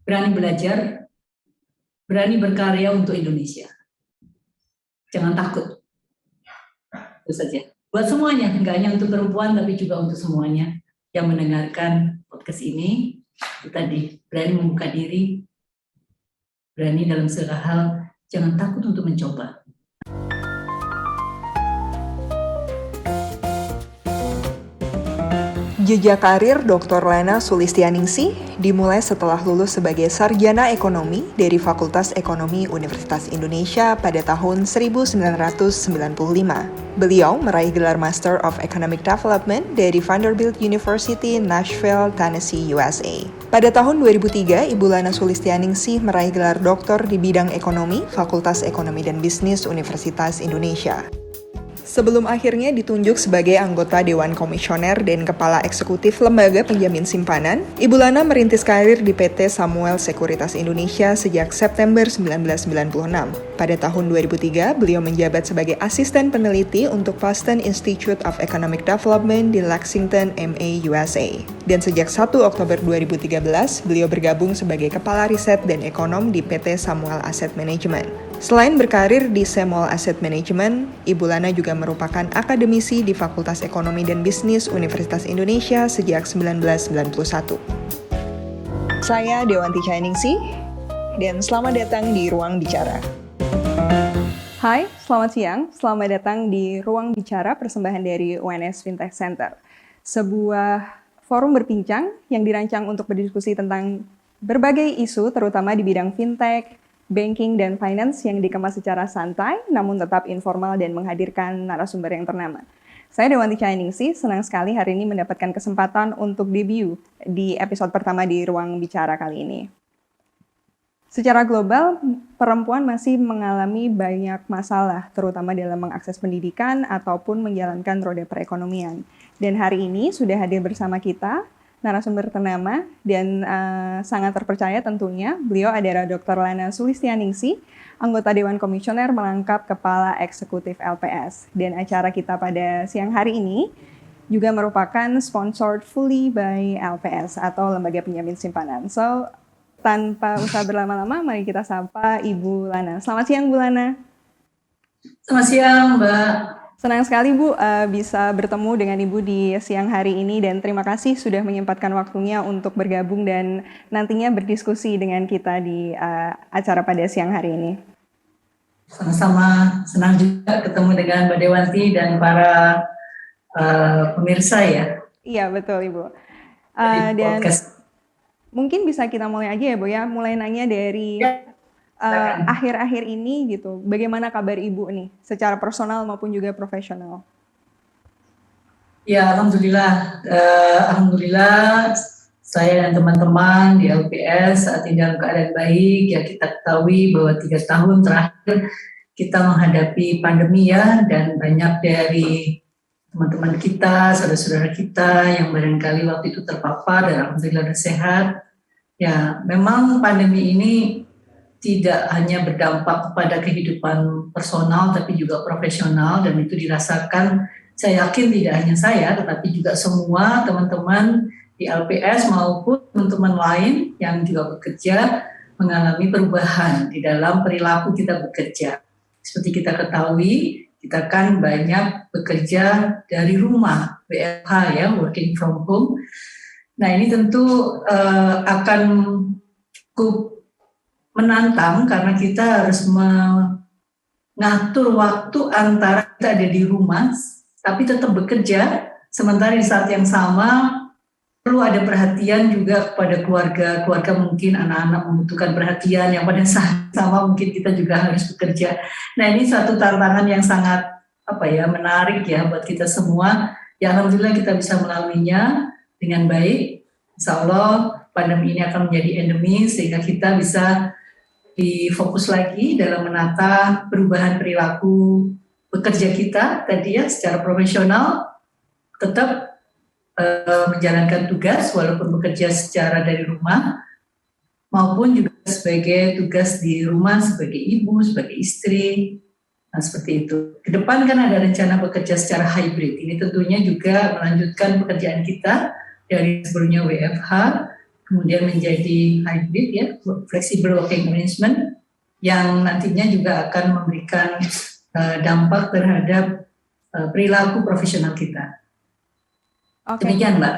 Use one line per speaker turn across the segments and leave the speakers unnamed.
berani belajar, berani berkarya untuk Indonesia. Jangan takut. Itu saja. Buat semuanya, nggak hanya untuk perempuan, tapi juga untuk semuanya yang mendengarkan podcast ini. Itu tadi, berani membuka diri, berani dalam segala hal, jangan takut untuk mencoba.
Jejak karir Dr. Lena Sulistianingsih dimulai setelah lulus sebagai sarjana ekonomi dari Fakultas Ekonomi Universitas Indonesia pada tahun 1995. Beliau meraih gelar Master of Economic Development dari Vanderbilt University, Nashville, Tennessee, USA. Pada tahun 2003, Ibu Lena Sulistianingsih meraih gelar doktor di bidang ekonomi Fakultas Ekonomi dan Bisnis Universitas Indonesia. Sebelum akhirnya ditunjuk sebagai anggota Dewan Komisioner dan Kepala Eksekutif Lembaga Penjamin Simpanan, Ibu Lena merintis karir di PT Samuel Sekuritas Indonesia sejak September 1996. Pada tahun 2003, beliau menjabat sebagai asisten peneliti untuk Boston Institute of Economic Development di Lexington, MA, USA. Dan sejak 1 Oktober 2013, beliau bergabung sebagai Kepala Riset dan Ekonom di PT Samuel Asset Management. Selain berkarir di Samuel Asset Management, Ibu Lena juga merupakan akademisi di Fakultas Ekonomi dan Bisnis Universitas Indonesia sejak 1991. Saya Dewanti Chainingsih, dan selamat datang di Ruang Bicara. Hai, selamat siang. Selamat datang di Ruang Bicara, persembahan dari UNS Fintech Center. Sebuah forum berbincang yang dirancang untuk berdiskusi tentang berbagai isu, terutama di bidang fintech, banking, dan finance yang dikemas secara santai, namun tetap informal dan menghadirkan narasumber yang ternama. Saya Dewanti Chainingsih, senang sekali hari ini mendapatkan kesempatan untuk debut di episode pertama di Ruang Bicara kali ini. Secara global, perempuan masih mengalami banyak masalah, terutama dalam mengakses pendidikan ataupun menjalankan roda perekonomian. Dan hari ini sudah hadir bersama kita narasumber ternama dan sangat terpercaya tentunya. Beliau adalah Dr. Lena Sulistianingsih, anggota Dewan Komisioner merangkap Kepala Eksekutif LPS. Dan acara kita pada siang hari ini juga merupakan sponsored fully by LPS atau Lembaga Penjamin Simpanan. So, tanpa usah berlama-lama, mari kita sapa Ibu Lena. Selamat siang, Bu Lena.
Selamat siang, Mbak.
Senang sekali Bu bisa bertemu dengan Ibu di siang hari ini dan terima kasih sudah menyempatkan waktunya untuk bergabung dan nantinya berdiskusi dengan kita di acara pada siang hari ini.
Sama-sama, senang juga ketemu dengan Mbak Dewanti dan para pemirsa ya.
Iya betul Ibu. Dan mungkin bisa kita mulai aja ya Bu ya, mulai nanya dari akhir-akhir ini gitu, bagaimana kabar Ibu nih, secara personal maupun juga profesional?
Ya, alhamdulillah saya dan teman-teman di LPS saat ini dalam keadaan baik. Ya, kita ketahui bahwa 3 tahun terakhir kita menghadapi pandemi ya, dan banyak dari teman-teman kita, saudara-saudara kita yang barangkali waktu itu terpapar dan alhamdulillah sudah sehat. Ya, memang pandemi ini tidak hanya berdampak kepada kehidupan personal tapi juga profesional, dan itu dirasakan, saya yakin tidak hanya saya tetapi juga semua teman-teman di LPS maupun teman-teman lain yang juga bekerja mengalami perubahan di dalam perilaku kita bekerja. Seperti kita ketahui, kita kan banyak bekerja dari rumah, WFH ya, working from home. Nah, ini tentu akan cukup menantang karena kita harus mengatur waktu antara kita ada di rumah tapi tetap bekerja, sementara di saat yang sama perlu ada perhatian juga kepada keluarga mungkin anak-anak membutuhkan perhatian yang pada saat sama mungkin kita juga harus bekerja. Nah, ini satu tantangan yang sangat menarik ya buat kita semua. Ya, alhamdulillah kita bisa melaluinya dengan baik. Insya Allah pandemi ini akan menjadi endemi sehingga kita bisa difokus lagi dalam menata perubahan perilaku bekerja kita tadi ya, secara profesional tetap menjalankan tugas walaupun bekerja secara dari rumah maupun juga sebagai tugas di rumah sebagai ibu, sebagai istri. Nah, seperti itu. Ke depan kan ada rencana bekerja secara hybrid. Ini tentunya juga melanjutkan pekerjaan kita dari sebelumnya WFH kemudian menjadi hybrid ya, flexible working arrangement yang nantinya juga akan memberikan dampak terhadap perilaku profesional kita. Demikian, Mbak.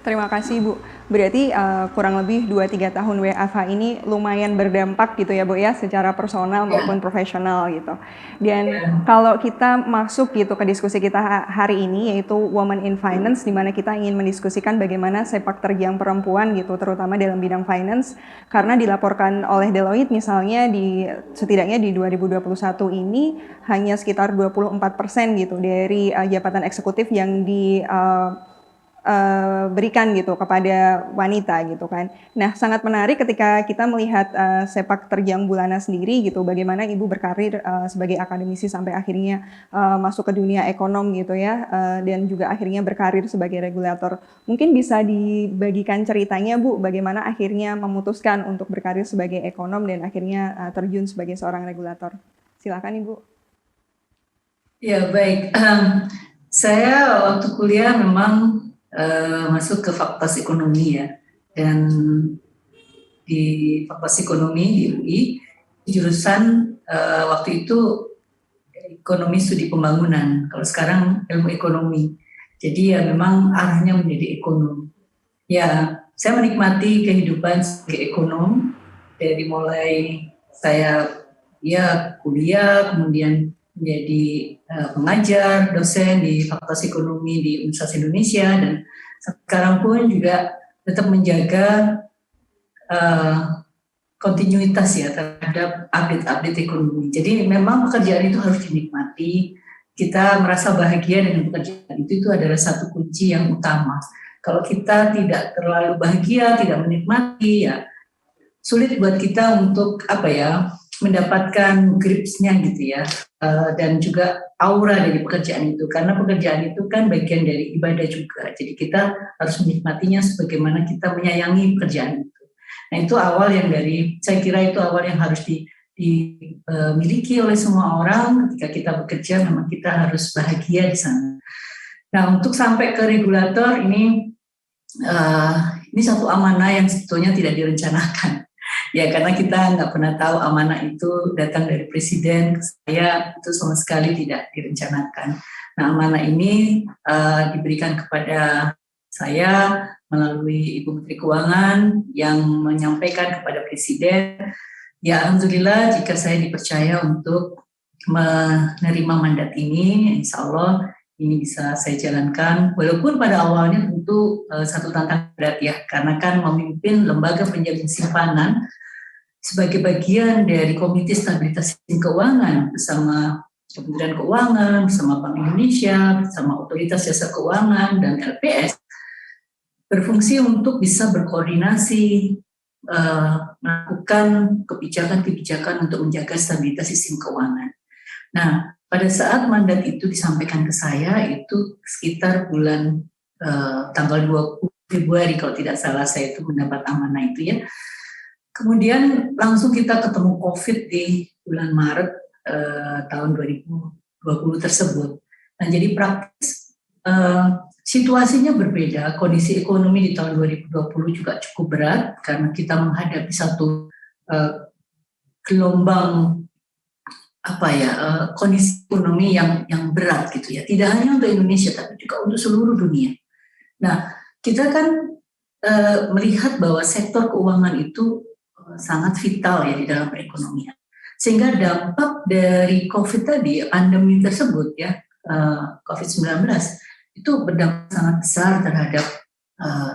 Terima kasih Bu. Berarti kurang lebih 2-3 tahun WFH ini lumayan berdampak gitu ya Bu ya, secara personal maupun profesional gitu. Dan kalau kita masuk gitu ke diskusi kita hari ini, yaitu Women in Finance, di mana kita ingin mendiskusikan bagaimana sepak terjang perempuan gitu, terutama dalam bidang finance, karena dilaporkan oleh Deloitte misalnya setidaknya di 2021 ini hanya sekitar 24% gitu dari jabatan eksekutif yang berikan gitu kepada wanita gitu kan. Nah, sangat menarik ketika kita melihat sepak terjang Bulana sendiri gitu, bagaimana Ibu berkarir sebagai akademisi sampai akhirnya masuk ke dunia ekonom gitu ya, dan juga akhirnya berkarir sebagai regulator. Mungkin bisa dibagikan ceritanya Bu, bagaimana akhirnya memutuskan untuk berkarir sebagai ekonom dan akhirnya terjun sebagai seorang regulator. Silakan Ibu.
Ya baik, saya waktu kuliah memang masuk ke Fakultas Ekonomi ya, dan di Fakultas Ekonomi di UI jurusan waktu itu ekonomi studi pembangunan, kalau sekarang ilmu ekonomi. Jadi ya memang arahnya menjadi ekonom. Ya, saya menikmati kehidupan sebagai ekonom dari mulai saya ya kuliah, kemudian menjadi pengajar, dosen di Fakultas Ekonomi di Universitas Indonesia, dan sekarang pun juga tetap menjaga kontinuitas ya terhadap update-update ekonomi. Jadi memang pekerjaan itu harus dinikmati. Kita merasa bahagia dengan pekerjaan itu adalah satu kunci yang utama. Kalau kita tidak terlalu bahagia, tidak menikmati, ya sulit buat kita untuk mendapatkan gripsnya gitu ya, dan juga aura dari pekerjaan itu, karena pekerjaan itu kan bagian dari ibadah juga. Jadi kita harus menikmatinya sebagaimana kita menyayangi pekerjaan itu. Nah itu awal yang saya kira itu awal yang harus dimiliki oleh semua orang. Ketika kita bekerja memang kita harus bahagia di sana. Nah untuk sampai ke regulator ini satu amanah yang sebetulnya tidak direncanakan. Ya karena kita nggak pernah tahu amanah itu datang dari presiden ke saya, itu sama sekali tidak direncanakan. Nah amanah ini diberikan kepada saya melalui Ibu Menteri Keuangan yang menyampaikan kepada presiden. Ya alhamdulillah jika saya dipercaya untuk menerima mandat ini, insya Allah ini bisa saya jalankan, walaupun pada awalnya tentu satu tantangan berat ya, karena kan memimpin lembaga penjamin simpanan sebagai bagian dari Komite Stabilitas Sistem Keuangan bersama Kementerian Keuangan, bersama Bank Indonesia, bersama Otoritas Jasa Keuangan dan LPS, berfungsi untuk bisa berkoordinasi melakukan kebijakan-kebijakan untuk menjaga stabilitas sistem keuangan. Nah, pada saat mandat itu disampaikan ke saya itu sekitar bulan tanggal 20 Februari kalau tidak salah saya itu mendapat amanah itu ya. Kemudian langsung kita ketemu COVID di bulan Maret tahun 2020 tersebut. Nah jadi praktis situasinya berbeda, kondisi ekonomi di tahun 2020 juga cukup berat karena kita menghadapi satu gelombang kondisi ekonomi yang berat gitu ya, tidak hanya untuk Indonesia tapi juga untuk seluruh dunia. Nah kita kan melihat bahwa sektor keuangan itu sangat vital ya di dalam perekonomian, sehingga dampak dari COVID tadi, pandemi tersebut ya, COVID-19 itu berdampak sangat besar terhadap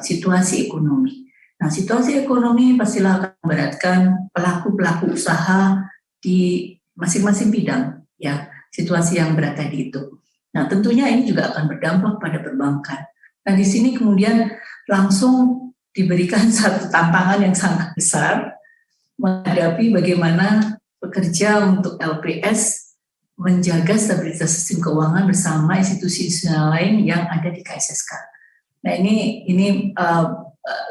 situasi ekonomi. Nah situasi ekonomi pastilah akan memberatkan pelaku-pelaku usaha di masing-masing bidang ya, situasi yang berat tadi itu. Nah tentunya ini juga akan berdampak pada perbankan. Nah di sini kemudian langsung diberikan satu tantangan yang sangat besar menghadapi bagaimana bekerja untuk LPS menjaga stabilitas sistem keuangan bersama institusi-institusi lain yang ada di KSSK. Nah ini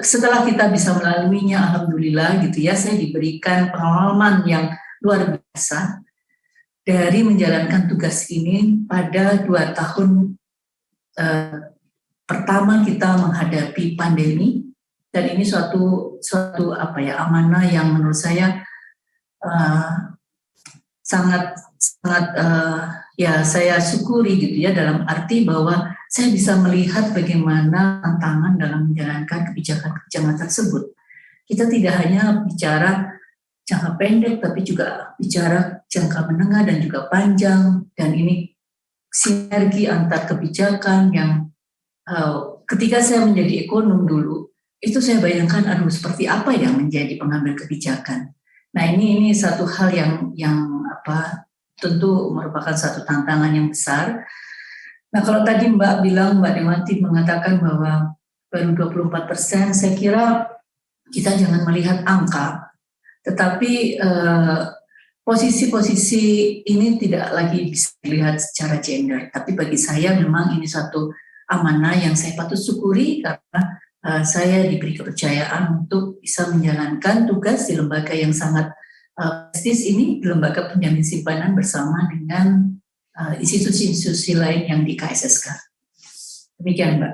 setelah kita bisa melaluinya, alhamdulillah gitu ya, saya diberikan pengalaman yang luar biasa dari menjalankan tugas ini pada 2 tahun pertama kita menghadapi pandemi dan ini suatu amanah yang menurut saya sangat ya saya syukuri gitu ya, dalam arti bahwa saya bisa melihat bagaimana tantangan dalam menjalankan kebijakan-kebijakan tersebut. Kita tidak hanya bicara jangka pendek, tapi juga bicara jangka menengah dan juga panjang, dan ini sinergi antar kebijakan yang ketika saya menjadi ekonom dulu, itu saya bayangkan, aduh seperti apa yang menjadi pengambil kebijakan. Nah ini satu hal yang tentu merupakan satu tantangan yang besar. Nah kalau tadi Mbak Dewanti mengatakan bahwa baru 24%, saya kira kita jangan melihat angka, tetapi posisi-posisi ini tidak lagi bisa dilihat secara gender. Tapi bagi saya memang ini satu amanah yang saya patut syukuri, karena saya diberi kepercayaan untuk bisa menjalankan tugas di lembaga yang sangat prestis ini, di lembaga penjamin simpanan bersama dengan institusi-institusi lain yang di KSSK. Demikian, Mbak.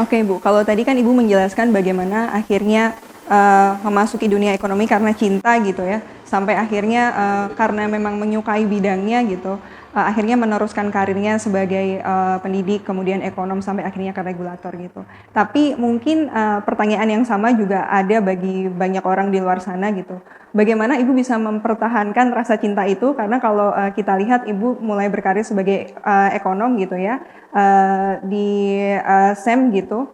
Oke, Bu. Kalau tadi kan Ibu menjelaskan bagaimana akhirnya memasuki dunia ekonomi karena cinta gitu ya, sampai akhirnya karena memang menyukai bidangnya gitu, akhirnya meneruskan karirnya sebagai pendidik, kemudian ekonom, sampai akhirnya ke regulator gitu. Tapi mungkin pertanyaan yang sama juga ada bagi banyak orang di luar sana gitu. Bagaimana Ibu bisa mempertahankan rasa cinta itu? Karena kalau kita lihat Ibu mulai berkarir sebagai ekonom gitu ya, di SEM gitu,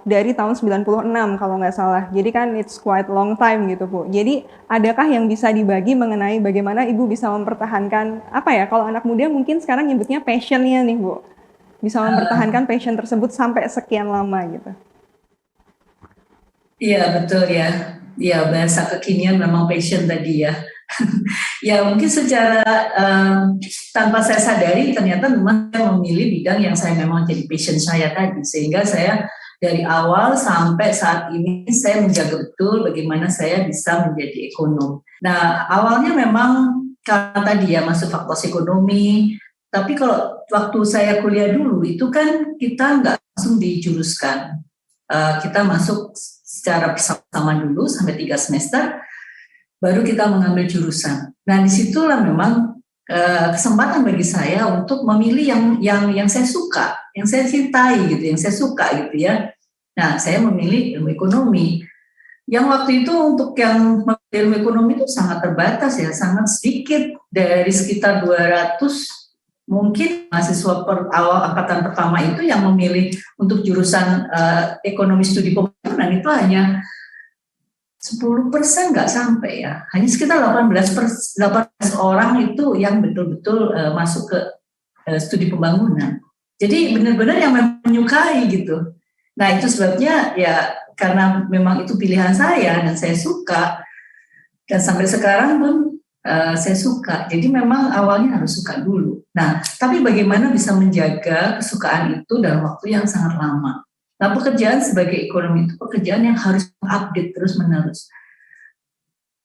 dari tahun 96 kalau nggak salah. Jadi kan it's quite long time gitu, Bu. Jadi adakah yang bisa dibagi mengenai bagaimana Ibu bisa mempertahankan, apa ya, kalau anak muda mungkin sekarang nyebutnya passion-nya nih, Bu. Bisa mempertahankan passion tersebut sampai sekian lama gitu.
Iya, betul ya. Ya, bahasa kekinian memang passion tadi ya. Ya mungkin secara tanpa saya sadari ternyata memang saya memilih bidang yang saya memang jadi passion saya tadi, sehingga saya dari awal sampai saat ini saya menjaga betul bagaimana saya bisa menjadi ekonom. Nah awalnya memang karena tadi ya masuk fakultas ekonomi, tapi kalau waktu saya kuliah dulu itu kan kita nggak langsung dijuruskan, kita masuk secara bersama dulu sampai 3 semester, baru kita mengambil jurusan. Nah disitulah memang kesempatan bagi saya untuk memilih yang saya suka, yang saya cintai gitu, yang saya suka gitu ya. Nah saya memilih ilmu ekonomi. Yang waktu itu untuk yang ilmu ekonomi itu sangat terbatas ya, sangat sedikit, dari sekitar 200 mungkin mahasiswa awal angkatan pertama itu yang memilih untuk jurusan ekonomi studi pembangunan itu hanya 10% nggak sampai ya, hanya sekitar 18 orang itu yang betul-betul masuk ke studi pembangunan. Jadi benar-benar yang menyukai gitu. Nah itu sebabnya ya karena memang itu pilihan saya dan saya suka, dan sampai sekarang pun saya suka. Jadi memang awalnya harus suka dulu. Nah tapi bagaimana bisa menjaga kesukaan itu dalam waktu yang sangat lama. Nah, pekerjaan sebagai ekonom itu pekerjaan yang harus update terus-menerus.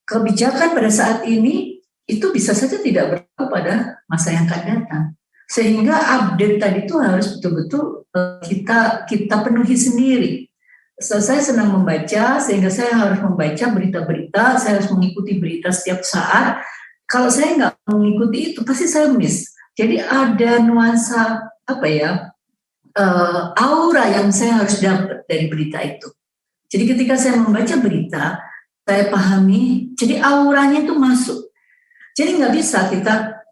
Kebijakan pada saat ini itu bisa saja tidak berlaku pada masa yang akan datang. Sehingga update tadi itu harus betul-betul kita penuhi sendiri. Saya senang membaca, sehingga saya harus membaca berita-berita, saya harus mengikuti berita setiap saat. Kalau saya nggak mengikuti itu, pasti saya miss. Jadi ada nuansa aura yang saya harus dapat dari berita itu. Jadi ketika saya membaca berita, saya pahami, jadi auranya itu masuk. Jadi nggak bisa kita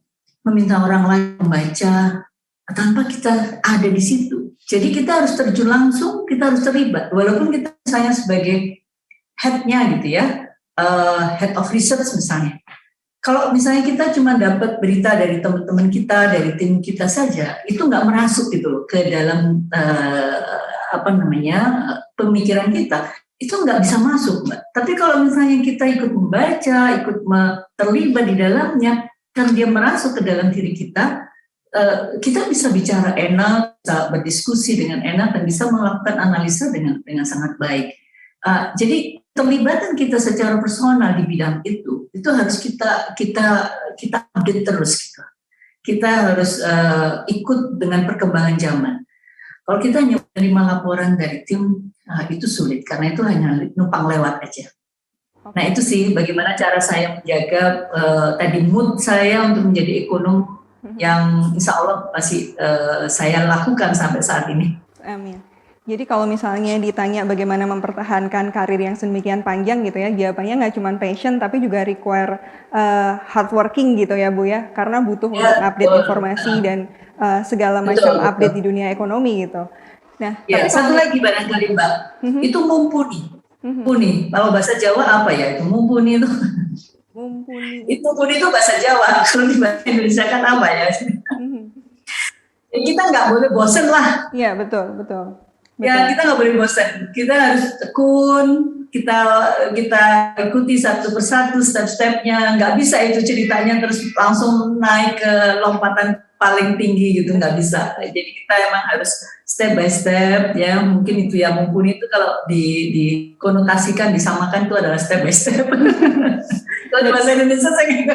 meminta orang lain membaca tanpa kita ada di situ. Jadi kita harus terjun langsung, kita harus terlibat. Walaupun kita misalnya sebagai head-nya gitu ya, head of research misalnya. Kalau misalnya kita cuma dapat berita dari teman-teman kita, dari tim kita saja, itu nggak merasuk gitu loh ke dalam pemikiran kita, itu nggak bisa masuk, Mbak. Tapi kalau misalnya kita ikut membaca, ikut terlibat di dalamnya, kan dia merasuk ke dalam diri kita, kita bisa bicara enak, bisa berdiskusi dengan enak, dan bisa melakukan analisa dengan sangat baik. Jadi terlibatan kita secara personal di bidang itu harus kita update terus kita harus ikut dengan perkembangan zaman. Kalau kita terima laporan dari tim itu sulit karena itu hanya numpang lewat aja. Nah itu sih bagaimana cara saya menjaga tadi mood saya untuk menjadi ekonom yang insya Allah masih saya lakukan sampai saat ini.
Amin. Jadi kalau misalnya ditanya bagaimana mempertahankan karir yang sedemikian panjang gitu ya, jawabannya nggak cuma passion tapi juga require hard working gitu ya Bu ya, karena butuh untuk update informasi dan segala macam update di dunia ekonomi gitu.
Nah, ya, satu lagi barangkali Mbak, itu mumpuni. Mumpuni, kalau bahasa Jawa apa ya itu mumpuni itu? Mumpuni. Itu mumpuni itu bahasa Jawa, kalau di bahasa Indonesia kan apa ya? Ya kita nggak boleh bosen lah.
Iya betul.
Ya kita nggak boleh bosan, kita harus tekun, kita ikuti satu persatu step-stepnya, nggak bisa itu ceritanya terus langsung naik ke lompatan paling tinggi gitu, nggak bisa. Jadi kita emang harus step by step ya, mungkin itu ya mumpuni itu kalau dikonotasikan disamakan itu adalah step by step. Kalau di bahasa Indonesia saya gitu,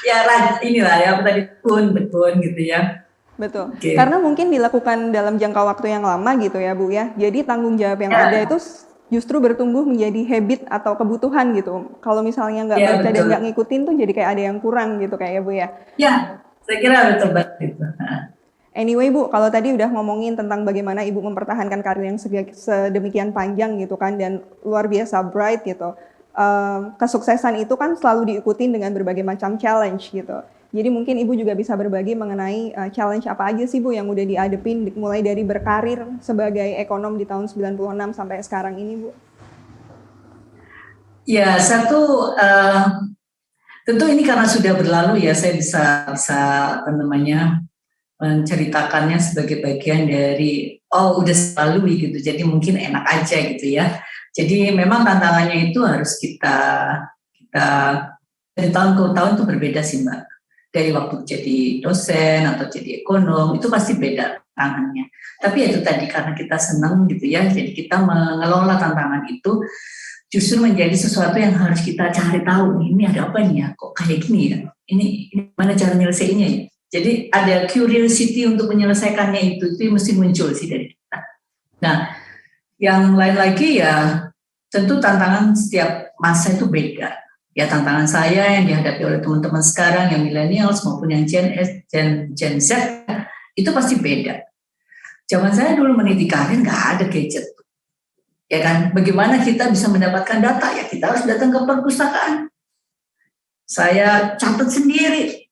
ya inilah ya tadi tekun gitu ya.
Betul, karena mungkin dilakukan dalam jangka waktu yang lama gitu ya Bu ya, jadi tanggung jawab yang ada itu justru bertumbuh menjadi habit atau kebutuhan gitu. Kalau misalnya nggak baca dan nggak ngikutin tuh jadi kayak ada yang kurang gitu kayak ya Bu ya.
Ya, saya kira betul banget itu.
Anyway Bu, kalau tadi udah ngomongin tentang bagaimana Ibu mempertahankan karir yang sedemikian panjang gitu kan, dan luar biasa bright gitu. Kesuksesan itu kan selalu diikutin dengan berbagai macam challenge gitu. Jadi mungkin Ibu juga bisa berbagi mengenai challenge apa aja sih Bu yang udah dihadapin mulai dari berkarir sebagai ekonom di tahun 96 sampai sekarang ini Bu?
Ya, satu tentu ini karena sudah berlalu ya, saya bisa apa namanya menceritakannya sebagai bagian dari udah selalu gitu, jadi mungkin enak aja gitu ya. Jadi memang tantangannya itu harus kita dari tahun ke tahun itu berbeda sih Mbak. Dari waktu jadi dosen atau jadi ekonom itu pasti beda tantangannya. Tapi itu tadi karena kita senang gitu ya, jadi kita mengelola tantangan itu justru menjadi sesuatu yang harus kita cari tahu. Ini ada apa nih ya? Kok kayak gini ya? Ini mana cara menyelesaikannya ya? Jadi ada curiosity untuk menyelesaikannya itu mesti muncul sih dari kita. Nah, yang lain lagi ya tentu tantangan setiap masa itu beda. Ya tantangan saya yang dihadapi oleh teman-teman sekarang yang millennials maupun yang Gen Z itu pasti beda. Zaman saya dulu meniti karir nggak ada gadget, ya kan? Bagaimana kita bisa mendapatkan data? Ya kita harus datang ke perpustakaan. Saya catat sendiri.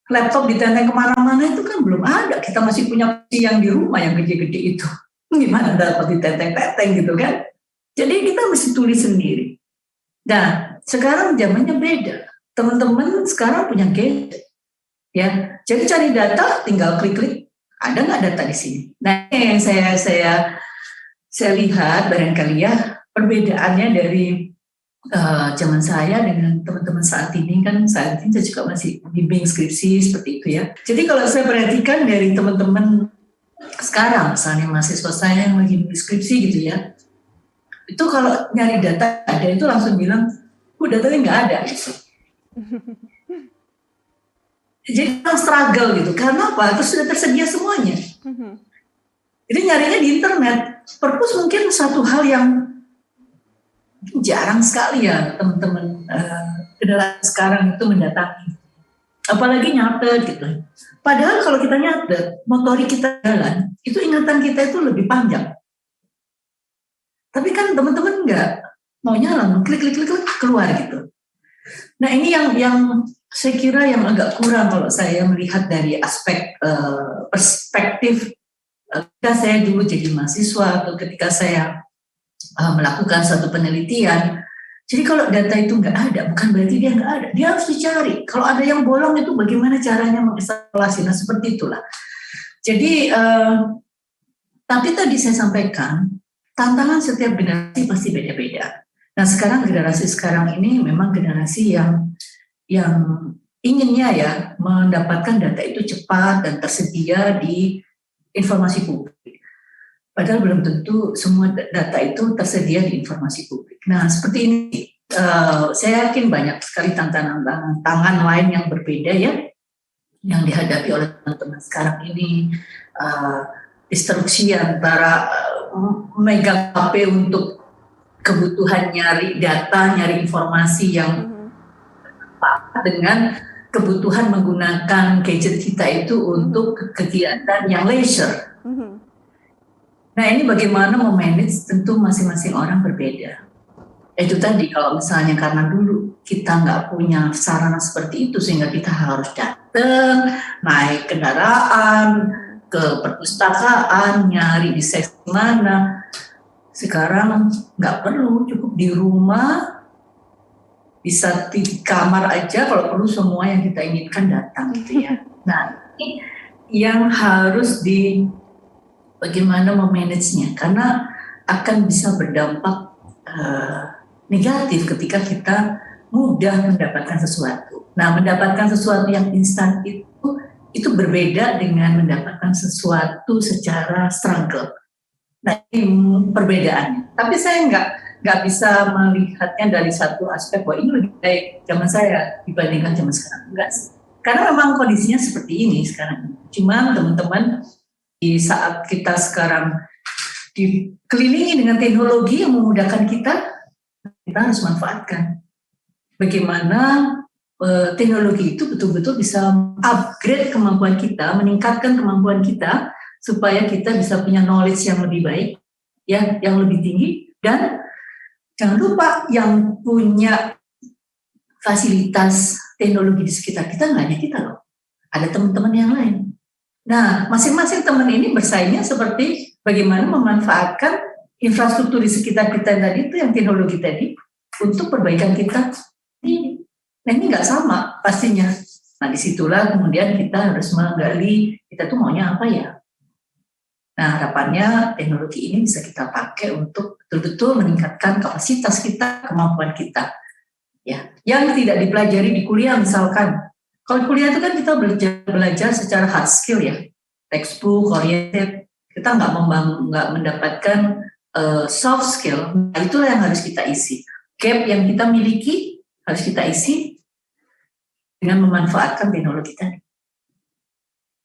Laptop ditenteng kemana-mana itu kan belum ada. Kita masih punya PC yang di rumah yang gede-gede itu. Gimana dapat ditenteng-tenteng gitu kan? Jadi kita mesti tulis sendiri. Nah, sekarang zamannya beda. Teman-teman sekarang punya gadget, ya. Jadi cari data, tinggal klik-klik, ada nggak data di sini? Nah, yang saya lihat barangkali ya perbedaannya dari zaman saya dengan teman-teman saat ini kan saat ini saya juga masih bimbing skripsi seperti itu ya. Jadi kalau saya perhatikan dari teman-teman sekarang, misalnya mahasiswa saya yang lagi bimbing skripsi gitu ya, itu kalau nyari data ada itu langsung bilang, datanya nggak ada gitu. Jadi orang struggle gitu, karena apa? Terus sudah tersedia semuanya. Jadi nyarinya di internet. Perpus mungkin satu hal yang jarang sekali ya teman-teman generasi sekarang itu mendatangi. Apalagi nyatet gitu. Padahal kalau kita nyatet, motorik kita jalan, itu ingatan kita itu lebih panjang. Tapi kan teman-teman nggak maunya langsung klik keluar gitu. Nah ini yang saya kira yang agak kurang kalau saya melihat dari aspek perspektif ketika saya dulu jadi mahasiswa atau ketika saya melakukan suatu penelitian. Jadi kalau data itu nggak ada, bukan berarti dia nggak ada. Dia harus dicari. Kalau ada yang bolong itu bagaimana caranya menginstalasi. Nah seperti itulah. Jadi tapi tadi saya sampaikan tantangan setiap generasi pasti beda-beda. Nah sekarang generasi sekarang ini memang generasi yang inginnya ya mendapatkan data itu cepat dan tersedia di informasi publik. Padahal belum tentu semua data itu tersedia di informasi publik. Nah seperti ini saya yakin banyak sekali tantangan lain yang berbeda ya yang dihadapi oleh teman-teman sekarang ini. instruksi antara megang HP untuk kebutuhan nyari data, nyari informasi yang dengan kebutuhan menggunakan gadget kita itu untuk kegiatan yang leisure. Nah, ini bagaimana memanage, tentu masing-masing orang berbeda. Itu tadi, kalau misalnya karena dulu kita nggak punya sarana seperti itu sehingga kita harus datang, naik kendaraan, ke perpustakaan, nyari di seksi mana. Sekarang nggak perlu, cukup di rumah, bisa di kamar aja, kalau perlu semua yang kita inginkan datang gitu ya. Nah, ini yang harus bagaimana memanagenya, karena akan bisa berdampak negatif ketika kita mudah mendapatkan sesuatu. Nah, mendapatkan sesuatu yang instan itu berbeda dengan mendapatkan sesuatu secara struggle. Nah, ini perbedaannya. Tapi saya nggak bisa melihatnya dari satu aspek bahwa ini lebih baik zaman saya dibandingkan zaman sekarang. Enggak sih. Karena memang kondisinya seperti ini sekarang. Cuma teman-teman, di saat kita sekarang dikelilingi dengan teknologi yang memudahkan kita harus manfaatkan. Bagaimana teknologi itu betul-betul bisa upgrade kemampuan kita, meningkatkan kemampuan kita, supaya kita bisa punya knowledge yang lebih baik, ya, yang lebih tinggi. Dan jangan lupa, yang punya fasilitas teknologi di sekitar kita nggak hanya kita loh, ada teman-teman yang lain. Nah, masing-masing teman ini bersaingnya seperti bagaimana memanfaatkan infrastruktur di sekitar kita tadi itu, yang teknologi tadi, untuk perbaikan kita. Nah, ini nggak sama pastinya. Nah, disitulah kemudian kita harus menggali, kita tuh maunya apa ya. Nah, harapannya teknologi ini bisa kita pakai untuk betul-betul meningkatkan kapasitas kita, kemampuan kita. Ya, yang tidak dipelajari di kuliah misalkan. Kalau di kuliah itu kan kita belajar secara hard skill ya, textbook oriented. Kita nggak mendapatkan soft skill. Nah, itulah yang harus kita isi. Gap yang kita miliki harus kita isi dengan memanfaatkan teknologi tadi.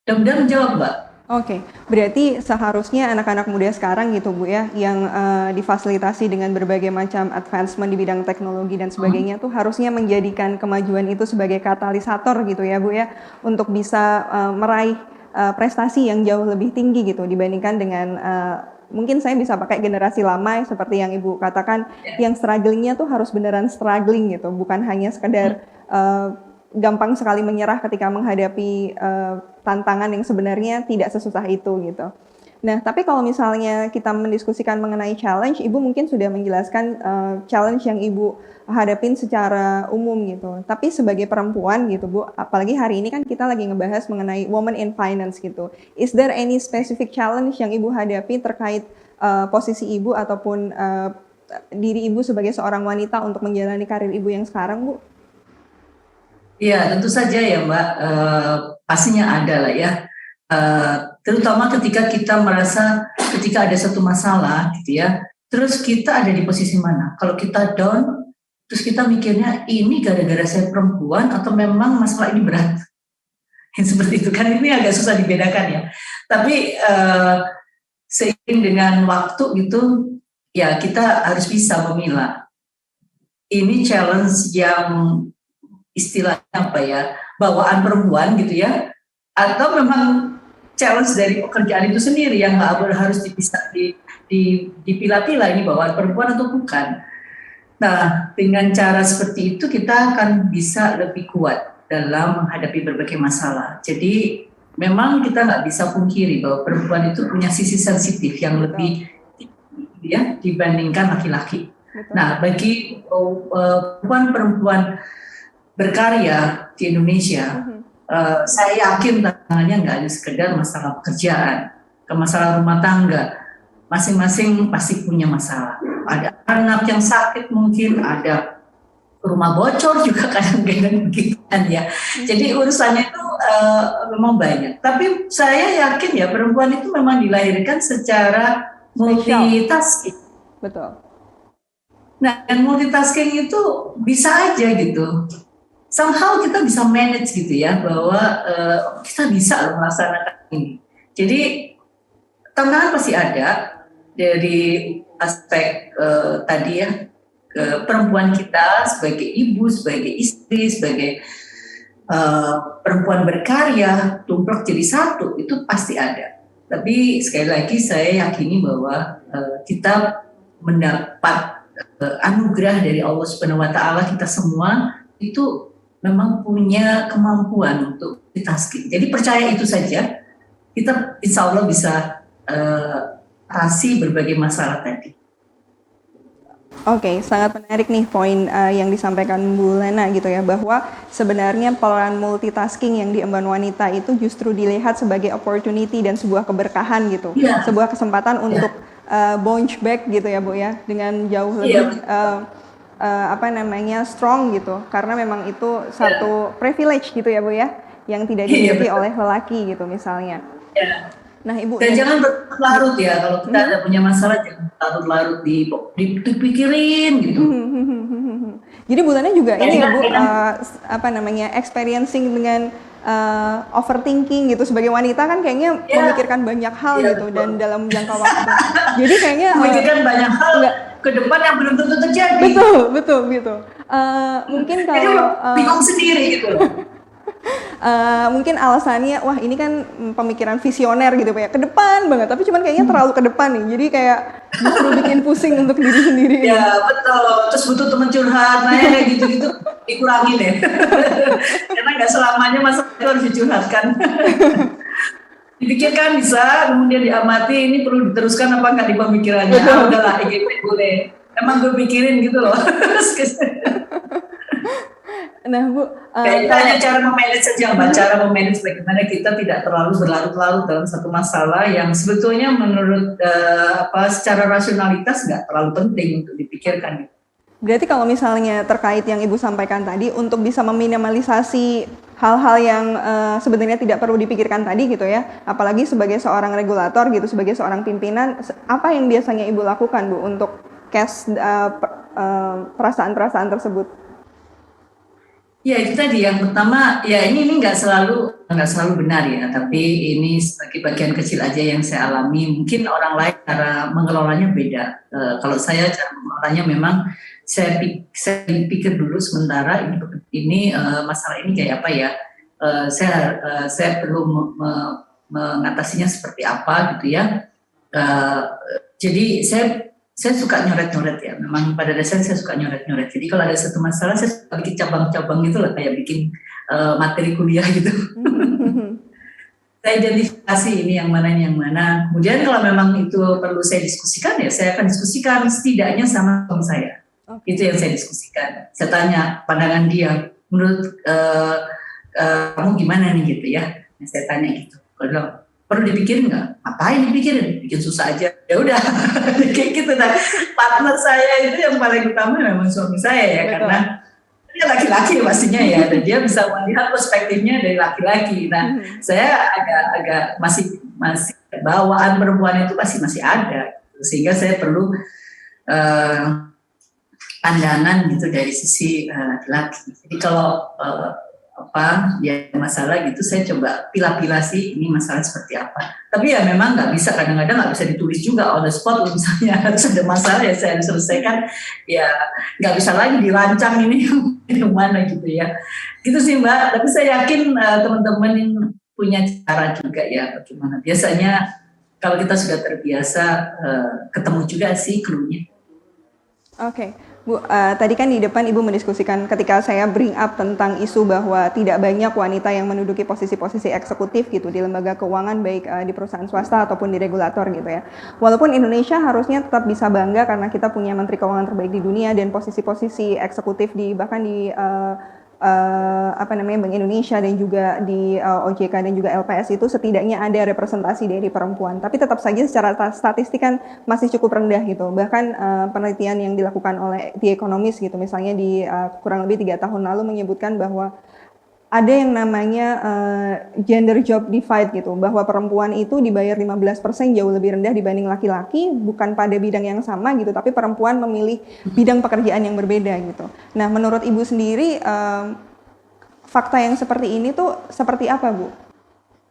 Mudah-mudahan menjawab, Mbak.
Oke, berarti seharusnya anak-anak muda sekarang gitu Bu ya, yang difasilitasi dengan berbagai macam advancement di bidang teknologi dan sebagainya tuh harusnya menjadikan kemajuan itu sebagai katalisator gitu ya Bu ya, untuk bisa meraih prestasi yang jauh lebih tinggi gitu dibandingkan dengan mungkin saya bisa pakai generasi lama seperti yang Ibu katakan, yang strugglingnya tuh harus beneran struggling gitu, bukan hanya sekedar gampang sekali menyerah ketika menghadapi tantangan yang sebenarnya tidak sesusah itu gitu. Nah, tapi kalau misalnya kita mendiskusikan mengenai challenge, Ibu mungkin sudah menjelaskan challenge yang Ibu hadapin secara umum gitu. Tapi sebagai perempuan gitu Bu, apalagi hari ini kan kita lagi ngebahas mengenai women in finance gitu. Is there any specific challenge yang Ibu hadapi terkait posisi Ibu ataupun diri Ibu sebagai seorang wanita untuk menjalani karir Ibu yang sekarang, Bu?
Ya, tentu saja ya Mbak, pastinya ada lah ya. Terutama ketika kita merasa ketika ada satu masalah gitu ya, terus kita ada di posisi mana. Kalau kita down, terus kita mikirnya ini gara-gara saya perempuan atau memang masalah ini berat. Yang seperti itu kan, ini agak susah dibedakan ya. Tapi seiring dengan waktu gitu, ya kita harus bisa memilah. Ini challenge yang istilahnya apa ya, bawaan perempuan gitu ya, atau memang challenge dari pekerjaan itu sendiri yang harus dipisah, dipilah-pilah ini bawaan perempuan atau bukan. Nah, dengan cara seperti itu kita akan bisa lebih kuat dalam menghadapi berbagai masalah. Jadi memang kita nggak bisa pungkiri bahwa perempuan itu punya sisi sensitif yang lebih tinggi ya dibandingkan laki-laki. Nah, bagi perempuan berkarya di Indonesia, saya yakin tantangannya nggak hanya sekedar masalah pekerjaan, ke masalah rumah tangga, masing-masing pasti punya masalah. Ada anak yang sakit mungkin, ada rumah bocor juga kadang-kadang begitu kan ya. Jadi urusannya itu memang banyak. Tapi saya yakin ya perempuan itu memang dilahirkan secara multitasking.
Betul.
Nah, yang multitasking itu bisa aja gitu. Somehow kita bisa manage gitu ya, bahwa kita bisa melaksanakan ini. Jadi tantangan pasti ada dari aspek tadi ya, perempuan kita sebagai ibu, sebagai istri, sebagai perempuan berkarya, tumplek jadi satu, itu pasti ada. Tapi sekali lagi saya yakini bahwa kita mendapat anugerah dari Allah Subhanahu wa taala, kita semua itu memang punya kemampuan untuk multitasking. Jadi percaya itu saja, kita insya Allah bisa atasi berbagai masalah tadi.
Oke, sangat menarik nih poin yang disampaikan Bu Lena gitu ya, bahwa sebenarnya peran multitasking yang diemban wanita itu justru dilihat sebagai opportunity dan sebuah keberkahan gitu, sebuah kesempatan untuk bounce back gitu ya Bu ya, dengan jauh lebih strong gitu, karena memang itu satu privilege gitu ya Bu ya, yang tidak dimiliki oleh lelaki gitu misalnya. Nah Ibu,
dan jangan berlarut ya, kalau kita ada punya masalah jangan larut-larut dipikirin gitu.
Jadi Bu Lena juga ini ya Bu, experiencing dengan overthinking gitu, sebagai wanita kan kayaknya memikirkan banyak hal gitu, dan dalam jangka waktu. Jadi kayaknya
memikirkan banyak hal ke depan yang belum tentu terjadi.
Betul. Mungkin kalau
bingung sendiri gitu.
Mungkin alasannya, wah ini kan pemikiran visioner gitu ya, ke depan banget, tapi cuman kayaknya terlalu ke depan nih, jadi kayak justru bikin pusing untuk diri sendiri.
Ya betul, terus butuh teman curhat, kayak gitu-gitu dikurangin deh. Karena nggak selamanya masalah itu harus dicurhatkan. Dipikirkan bisa, kemudian diamati, ini perlu diteruskan apa nggak di pemikirannya. Udahlah, gitu boleh. Emang gue pikirin gitu loh.
Nah Bu,
kita hanya cara memanage saja, cara memanage bagaimana kita tidak terlalu berlarut-larut dalam satu masalah yang sebetulnya menurut secara rasionalitas nggak terlalu penting untuk dipikirkan.
Berarti kalau misalnya terkait yang Ibu sampaikan tadi, untuk bisa meminimalisasi hal-hal yang sebenarnya tidak perlu dipikirkan tadi gitu ya, apalagi sebagai seorang regulator gitu, sebagai seorang pimpinan, apa yang biasanya Ibu lakukan Bu untuk catch perasaan-perasaan tersebut?
Ya itu tadi, yang pertama ya ini nggak selalu benar ya, tapi ini sebagai bagian kecil aja yang saya alami. Mungkin orang lain cara mengelolanya beda. Kalau saya cara mengelolanya memang saya pikir dulu sementara ini masalah ini kayak apa ya. Saya perlu mengatasinya seperti apa gitu ya. Jadi saya suka nyoret-nyoret ya, memang pada dasarnya saya suka nyoret-nyoret. Jadi kalau ada satu masalah saya suka bikin cabang-cabang gitu lah, kayak bikin materi kuliah gitu. Saya identifikasi ini yang mana. Kemudian kalau memang itu perlu saya diskusikan ya, saya akan diskusikan setidaknya sama teman saya. Itu yang saya diskusikan. Saya tanya pandangan dia, menurut kamu gimana nih gitu ya. Saya tanya gitu. Kalau perlu dipikirin nggak? Apain dipikirin? Bikin susah aja. Ya udah, kayak gitu. Nah, partner saya itu yang paling utama memang suami saya ya, karena dia laki-laki pastinya ya, dan dia bisa melihat perspektifnya dari laki-laki. Nah, saya agak masih bawaan perempuan itu masih ada, sehingga saya perlu pandangan gitu dari sisi laki-laki. Jadi kalau masalah gitu saya coba pilah-pilah sih ini masalah seperti apa. Tapi ya memang nggak bisa, kadang-kadang nggak bisa ditulis juga on the spot. Misalnya harus ada masalah ya saya harus selesaikan, ya nggak bisa lagi dirancang ini yang mana gitu ya. Gitu sih Mbak. Tapi saya yakin teman-teman yang punya cara juga ya bagaimana. Biasanya kalau kita sudah terbiasa ketemu juga sih clue-nya.
Oke. Bu, tadi kan di depan Ibu mendiskusikan ketika saya bring up tentang isu bahwa tidak banyak wanita yang menduduki posisi-posisi eksekutif gitu di lembaga keuangan, baik di perusahaan swasta ataupun di regulator gitu ya. Walaupun Indonesia harusnya tetap bisa bangga karena kita punya menteri keuangan terbaik di dunia dan posisi-posisi eksekutif bahkan di Bank Indonesia dan juga di OJK dan juga LPS itu setidaknya ada representasi dari perempuan. Tapi tetap saja secara statistik kan masih cukup rendah gitu. Bahkan penelitian yang dilakukan oleh The Economist gitu, misalnya di kurang lebih 3 tahun lalu menyebutkan bahwa ada yang namanya gender job divide gitu, bahwa perempuan itu dibayar 15% jauh lebih rendah dibanding laki-laki, bukan pada bidang yang sama gitu, tapi perempuan memilih bidang pekerjaan yang berbeda gitu. Nah, menurut Ibu sendiri, fakta yang seperti ini tuh seperti apa, Bu?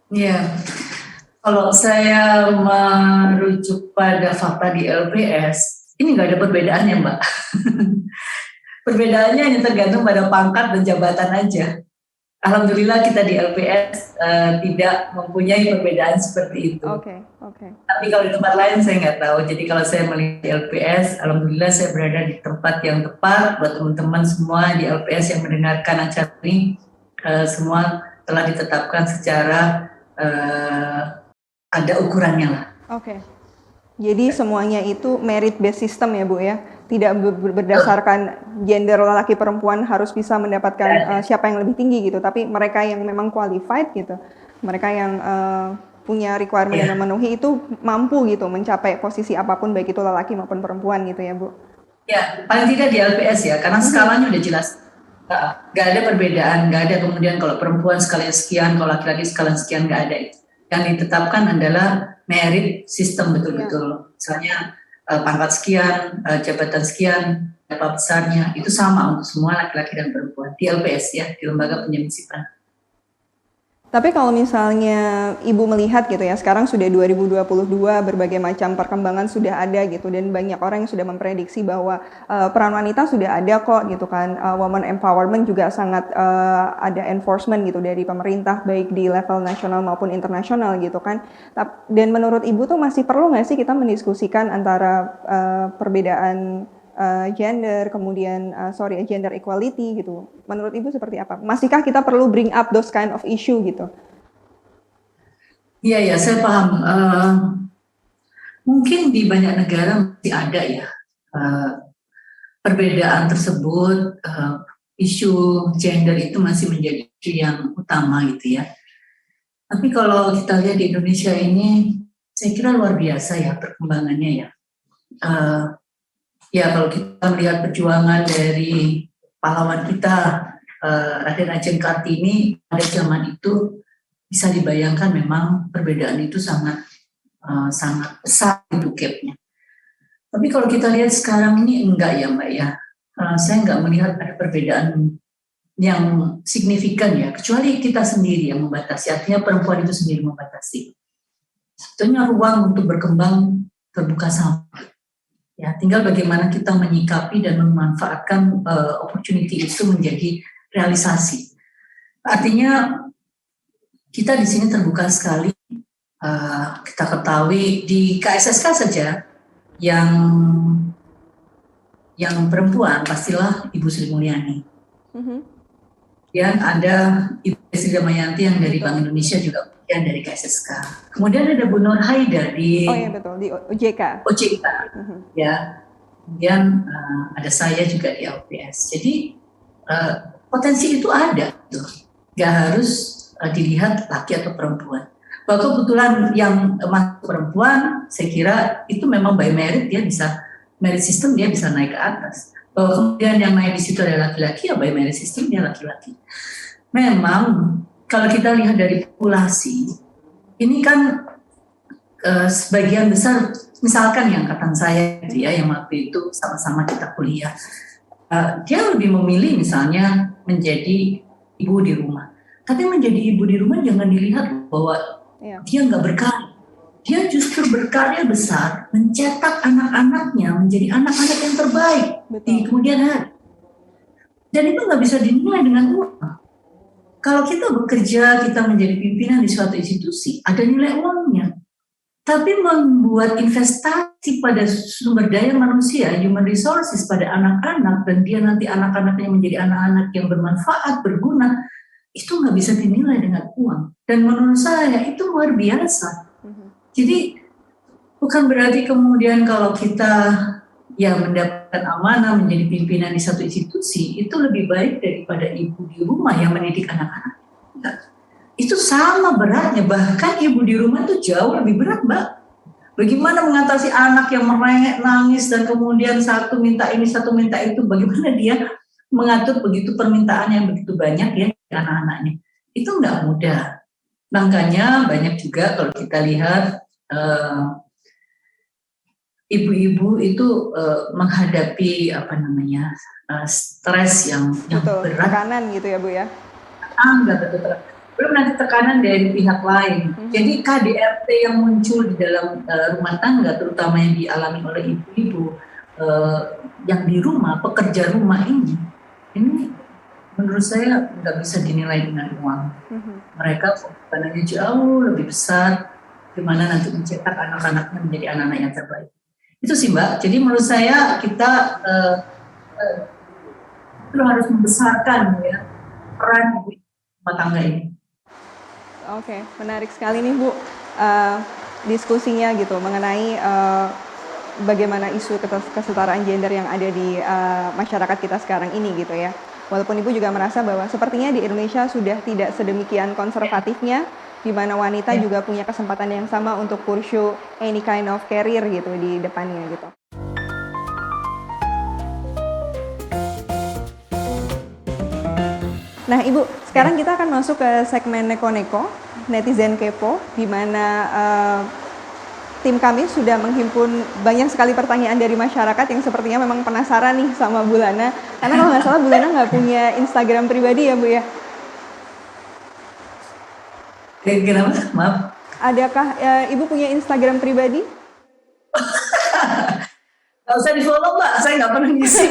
Iya, Kalau saya merujuk pada fakta di LPS, ini nggak ada perbedaannya, Mbak. Perbedaannya hanya tergantung pada pangkat dan jabatan aja. Alhamdulillah kita di LPS tidak mempunyai perbedaan seperti itu.
Oke.
Tapi kalau di tempat lain saya nggak tahu. Jadi kalau saya melihat di LPS, alhamdulillah saya berada di tempat yang tepat. Buat teman-teman semua di LPS yang mendengarkan acara ini, semua telah ditetapkan secara ada ukurannya lah.
Oke. Jadi semuanya itu merit based system ya Bu ya, tidak berdasarkan gender laki perempuan harus bisa mendapatkan siapa yang lebih tinggi gitu, tapi mereka yang memang qualified gitu, mereka yang punya requirement yang memenuhi itu mampu gitu mencapai posisi apapun baik itu lelaki maupun perempuan gitu ya Bu.
Ya, paling tidak di LPS ya, karena skalanya udah jelas. Nggak ada perbedaan, nggak ada kemudian kalau perempuan skala sekian, kalau laki-laki skala sekian, nggak ada itu. Yang ditetapkan adalah merit sistem betul-betul. Misalnya pangkat sekian, jabatan sekian, berapa besarnya, itu sama untuk semua laki-laki dan perempuan. Di LPS ya, di Lembaga Penyemsipan.
Tapi kalau misalnya Ibu melihat gitu ya, sekarang sudah 2022, berbagai macam perkembangan sudah ada gitu, dan banyak orang yang sudah memprediksi bahwa peran wanita sudah ada kok gitu kan, woman empowerment juga sangat ada enforcement gitu dari pemerintah, baik di level nasional maupun internasional gitu kan. Dan menurut Ibu tuh masih perlu nggak sih kita mendiskusikan antara perbedaan gender, kemudian gender equality gitu. Menurut Ibu seperti apa? Masihkah kita perlu bring up those kind of issue gitu?
Iya, saya paham. Mungkin di banyak negara masih ada ya perbedaan tersebut, isu gender itu masih menjadi isu yang utama gitu ya. Tapi kalau kita lihat di Indonesia ini, saya kira luar biasa ya perkembangannya ya. Ya kalau kita melihat perjuangan dari pahlawan kita, Raden Ajeng Kartini pada zaman itu, bisa dibayangkan memang perbedaan itu sangat besar itu gapnya. Tapi kalau kita lihat sekarang ini enggak ya Mbak ya, saya enggak melihat ada perbedaan yang signifikan ya, kecuali kita sendiri yang membatasi, artinya perempuan itu sendiri membatasi. Sebetulnya ruang untuk berkembang terbuka sama. Ya, tinggal bagaimana kita menyikapi dan memanfaatkan opportunity itu menjadi realisasi. Artinya kita di sini terbuka sekali. Kita ketahui di KSSK saja yang perempuan pastilah Ibu Sri Mulyani. Dan ada Ibu Sri Damayanti yang dari Bank Indonesia juga yang dari KSSK. Kemudian ada Bu Nur Haidar di
di OJK.
Ya. Kemudian ada saya juga di LPS. Jadi potensi itu ada, gitu. Gak harus dilihat laki atau perempuan. Bahwa kebetulan yang masuk perempuan, saya kira itu memang by merit, dia bisa merit system, dia bisa naik ke atas. Bahwa kemudian yang naik di situ adalah laki-laki, ya by merit system dia laki-laki. Memang kalau kita lihat dari populasi, ini kan sebagian besar, misalkan yang angkatan saya gitu ya, yang waktu itu sama-sama kita kuliah, dia lebih memilih misalnya menjadi ibu di rumah. Tapi menjadi ibu di rumah jangan dilihat bahwa dia nggak berkarya. Dia justru berkarya besar, mencetak anak-anaknya menjadi anak-anak yang terbaik di kemudian hari. Dan itu nggak bisa dinilai dengan uang. Kalau kita bekerja, kita menjadi pimpinan di suatu institusi, ada nilai uangnya. Tapi membuat investasi pada sumber daya manusia, human resources pada anak-anak, dan dia nanti anak-anaknya menjadi anak-anak yang bermanfaat, berguna, itu nggak bisa dinilai dengan uang. Dan menurut saya itu luar biasa. Jadi bukan berarti kemudian kalau kita mendapatkan amanah menjadi pimpinan di satu institusi, itu lebih baik daripada ibu di rumah yang mendidik anak-anak. Itu sama beratnya, bahkan ibu di rumah itu jauh lebih berat, Mbak. Bagaimana mengatasi anak yang merengek, nangis, dan kemudian satu minta ini, satu minta itu, bagaimana dia mengatur begitu permintaan yang begitu banyak ya anak-anaknya. Itu nggak mudah. Makanya banyak juga kalau kita lihat ibu-ibu itu menghadapi stres yang berat.
Tekanan gitu ya Bu ya?
Betul. belum nanti tekanan dari pihak lain. Jadi KDRT yang muncul di dalam rumah tangga, terutama yang dialami oleh ibu-ibu yang di rumah, pekerja rumah ini menurut saya nggak bisa dinilai dengan uang. Mereka fokusnya jauh lebih besar, gimana nanti mencetak anak-anaknya menjadi anak-anak yang terbaik. Itu sih Mbak. Jadi menurut saya kita harus membesarkan ya peran ibu rumah tangga ini.
Oke, menarik sekali nih Bu diskusinya gitu mengenai bagaimana isu kesetaraan gender yang ada di masyarakat kita sekarang ini gitu ya. Walaupun Ibu juga merasa bahwa sepertinya di Indonesia sudah tidak sedemikian konservatifnya, di mana wanita juga punya kesempatan yang sama untuk pursue any kind of career gitu di depannya gitu. Nah Ibu, sekarang kita akan masuk ke segmen neko-neko, netizen kepo, di mana tim kami sudah menghimpun banyak sekali pertanyaan dari masyarakat yang sepertinya memang penasaran nih sama Bu Lana. Karena kalau nggak salah Bu Lana nggak punya Instagram pribadi ya Bu ya?
Kenapa? Maaf.
Adakah Ibu punya Instagram pribadi?
Nggak usah di-follow Mbak, saya nggak pernah ngisi.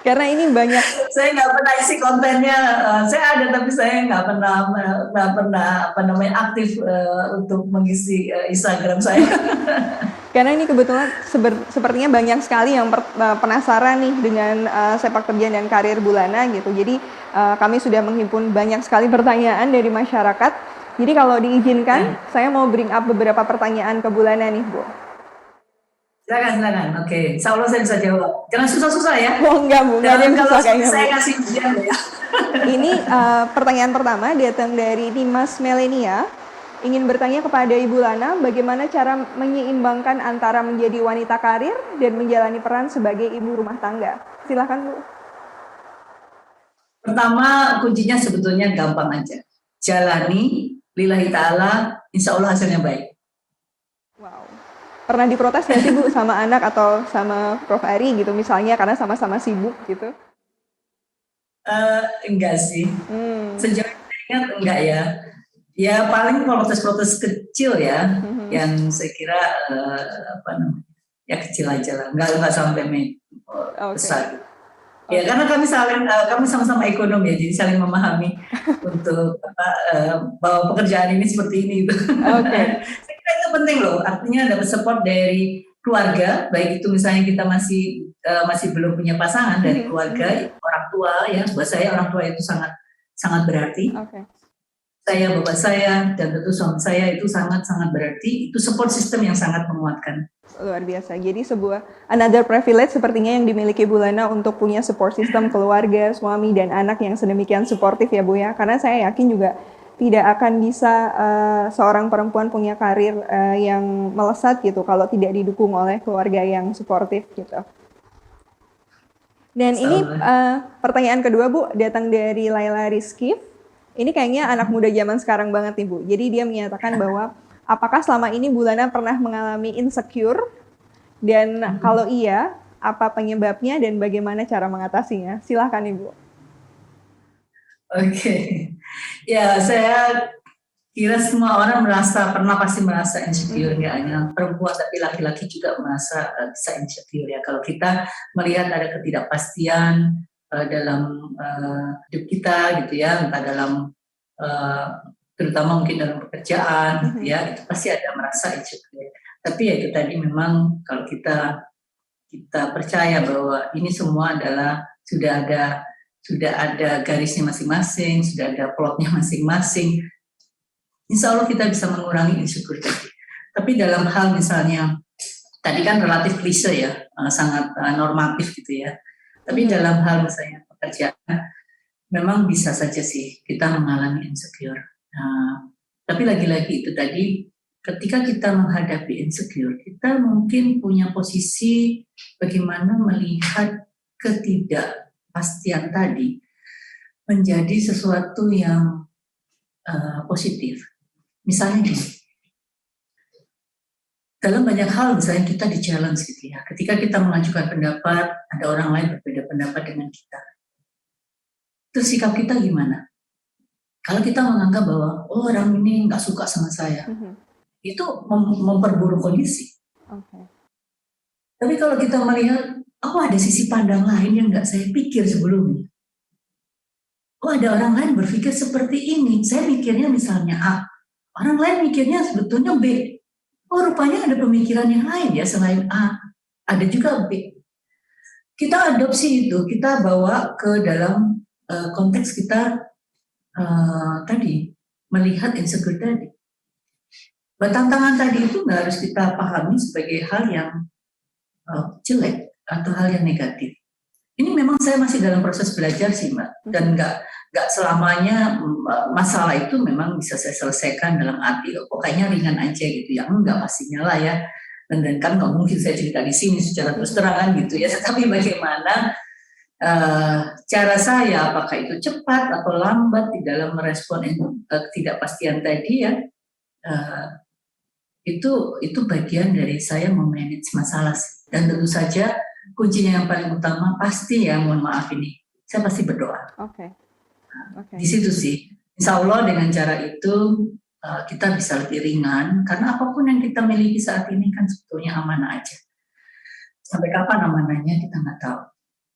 Karena ini banyak.
Saya nggak pernah isi kontennya. Saya ada tapi saya nggak pernah aktif untuk mengisi Instagram saya.
Karena ini kebetulan sepertinya banyak sekali yang penasaran nih dengan sepak terjang dan karir Bu Lana gitu. Jadi kami sudah menghimpun banyak sekali pertanyaan dari masyarakat. Jadi kalau diizinkan, saya mau bring up beberapa pertanyaan ke Bu Lana nih Bu.
Silakan. Oke, insya Allah saya bisa jawab. Jangan susah-susah ya.
Oh enggak Bu, enggak ada yang susah kayaknya.
Saya kasih ujian ya.
Ini pertanyaan pertama datang dari Dimas Melenia. Ingin bertanya kepada Ibu Lana, bagaimana cara menyeimbangkan antara menjadi wanita karir dan menjalani peran sebagai ibu rumah tangga? Silakan Bu.
Pertama, kuncinya sebetulnya gampang aja. Jalani, lillahi ta'ala, insya Allah hasilnya baik.
Wow. Pernah diprotes nggak sih Bu sama anak atau sama Prof. Ari gitu misalnya karena sama-sama sibuk gitu?
Enggak sih. Sejauh ini ingat enggak ya. Ya paling protes-protes kecil ya, yang saya kira ya kecil aja lah, enggak sampai besar. Ya karena kami sama-sama ekonom ya, jadi saling memahami untuk bahwa pekerjaan ini seperti ini. Saya kira itu penting loh, artinya dapat support dari keluarga, baik itu misalnya kita masih belum punya pasangan, dari keluarga, orang tua ya, buat saya orang tua itu sangat berarti. Saya, bapak saya, dan tentu suami saya itu sangat berarti, itu support system yang sangat menguatkan.
Luar biasa, jadi sebuah another privilege sepertinya yang dimiliki Bu Lana untuk punya support system keluarga, suami, dan anak yang sedemikian suportif ya Bu ya, karena saya yakin juga tidak akan bisa seorang perempuan punya karir yang melesat gitu kalau tidak didukung oleh keluarga yang suportif gitu. Dan ini pertanyaan kedua Bu, datang dari Laila Rizky. Ini kayaknya anak muda zaman sekarang banget nih Bu. Jadi dia menyatakan bahwa apakah selama ini Bu Lana pernah mengalami insecure? Dan kalau iya, apa penyebabnya dan bagaimana cara mengatasinya? Silahkan Ibu.
Oke. Ya, saya kira semua orang pasti merasa insecure, ya, hanya perempuan tapi laki-laki juga merasa bisa insecure ya. Kalau kita melihat ada ketidakpastian dalam hidup kita gitu ya, entah dalam terutama mungkin dalam pekerjaan gitu ya, itu pasti ada merasa insecure. Tapi ya itu tadi memang kalau kita percaya bahwa ini semua adalah sudah ada garisnya masing-masing, sudah ada plotnya masing-masing. Insya Allah kita bisa mengurangi insecure tadi. Tapi dalam hal misalnya, tadi kan relatif klise ya, sangat normatif gitu ya. Tapi dalam hal misalnya pekerjaan, memang bisa saja sih kita mengalami insecure. Tapi lagi-lagi itu tadi, ketika kita menghadapi insecure, kita mungkin punya posisi bagaimana melihat ketidakpastian tadi menjadi sesuatu yang positif. Misalnya gini, dalam banyak hal misalnya kita di-challenge gitu ya, ketika kita mengajukan pendapat, ada orang lain berbeda pendapat dengan kita. Terus sikap kita gimana? Kalau kita menganggap bahwa orang ini nggak suka sama saya, itu memperburuk kondisi. Tapi kalau kita melihat, oh ada sisi pandang lain yang nggak saya pikir sebelumnya. Oh ada orang lain berpikir seperti ini. Saya mikirnya misalnya A, orang lain mikirnya sebetulnya B. Oh rupanya ada pemikiran yang lain ya selain A. Ada juga B. Kita adopsi itu, kita bawa ke dalam konteks kita tadi, melihat insecure tadi. Tantangan tadi itu nggak harus kita pahami sebagai hal yang jelek atau hal yang negatif. Ini memang saya masih dalam proses belajar sih Mbak, dan nggak selamanya masalah itu memang bisa saya selesaikan dalam arti pokoknya ringan aja gitu ya, enggak pastinya lah ya, dan kan nggak mungkin saya cerita di sini secara terus terangan gitu ya, tapi bagaimana cara saya, apakah itu cepat atau lambat di dalam merespon ketidakpastian tadi ya, itu bagian dari saya memanage masalah sih. Dan tentu saja kuncinya yang paling utama pasti ya, mohon maaf ini, saya pasti berdoa. Di situ sih, insya Allah dengan cara itu kita bisa lebih ringan, karena apapun yang kita miliki saat ini kan sebetulnya amanah aja. Sampai kapan amanahnya kita nggak tahu.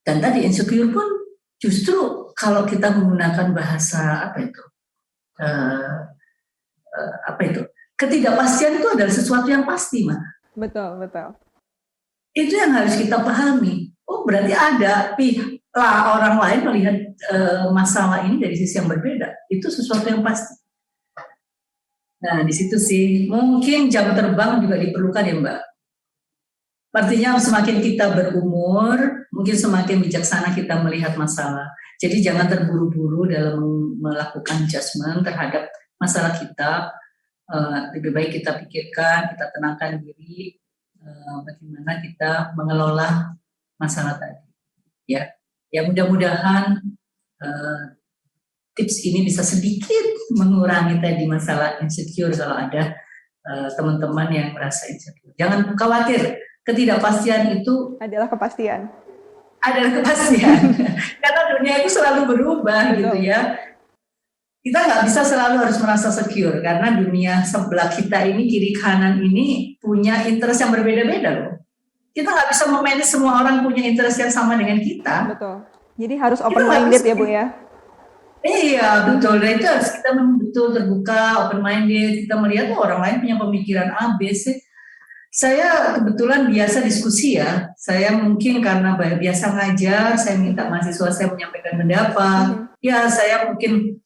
Dan tadi insecure pun justru kalau kita menggunakan bahasa ketidakpastian itu adalah sesuatu yang pasti, Mak.
Betul.
Itu yang harus kita pahami. Oh, berarti ada orang lain melihat masalah ini dari sisi yang berbeda. Itu sesuatu yang pasti. Nah, di situ sih mungkin jam terbang juga diperlukan ya, Mbak. Artinya semakin kita berumur, mungkin semakin bijaksana kita melihat masalah. Jadi jangan terburu-buru dalam melakukan judgment terhadap masalah kita. Lebih baik kita pikirkan, kita tenangkan diri, bagaimana kita mengelola masalah tadi. Ya mudah-mudahan tips ini bisa sedikit mengurangi tadi masalah insecure kalau ada teman-teman yang merasa insecure. Jangan khawatir, ketidakpastian itu
adalah kepastian.
Karena dunia itu selalu berubah. Betul. Gitu ya. Kita nggak bisa selalu harus merasa secure, karena dunia sebelah kita ini, kiri kanan ini punya interest yang berbeda-beda loh. Kita nggak bisa memanage semua orang punya interest yang sama dengan kita.
Betul. Jadi harus open minded ya Bu ya.
Iya betul. Dan itu harus kita betul terbuka, open minded. Kita melihat orang lain punya pemikiran A, B, C. Saya kebetulan biasa diskusi ya. Saya mungkin karena biasa ngajar, saya minta mahasiswa saya menyampaikan pendapat. Ya saya mungkin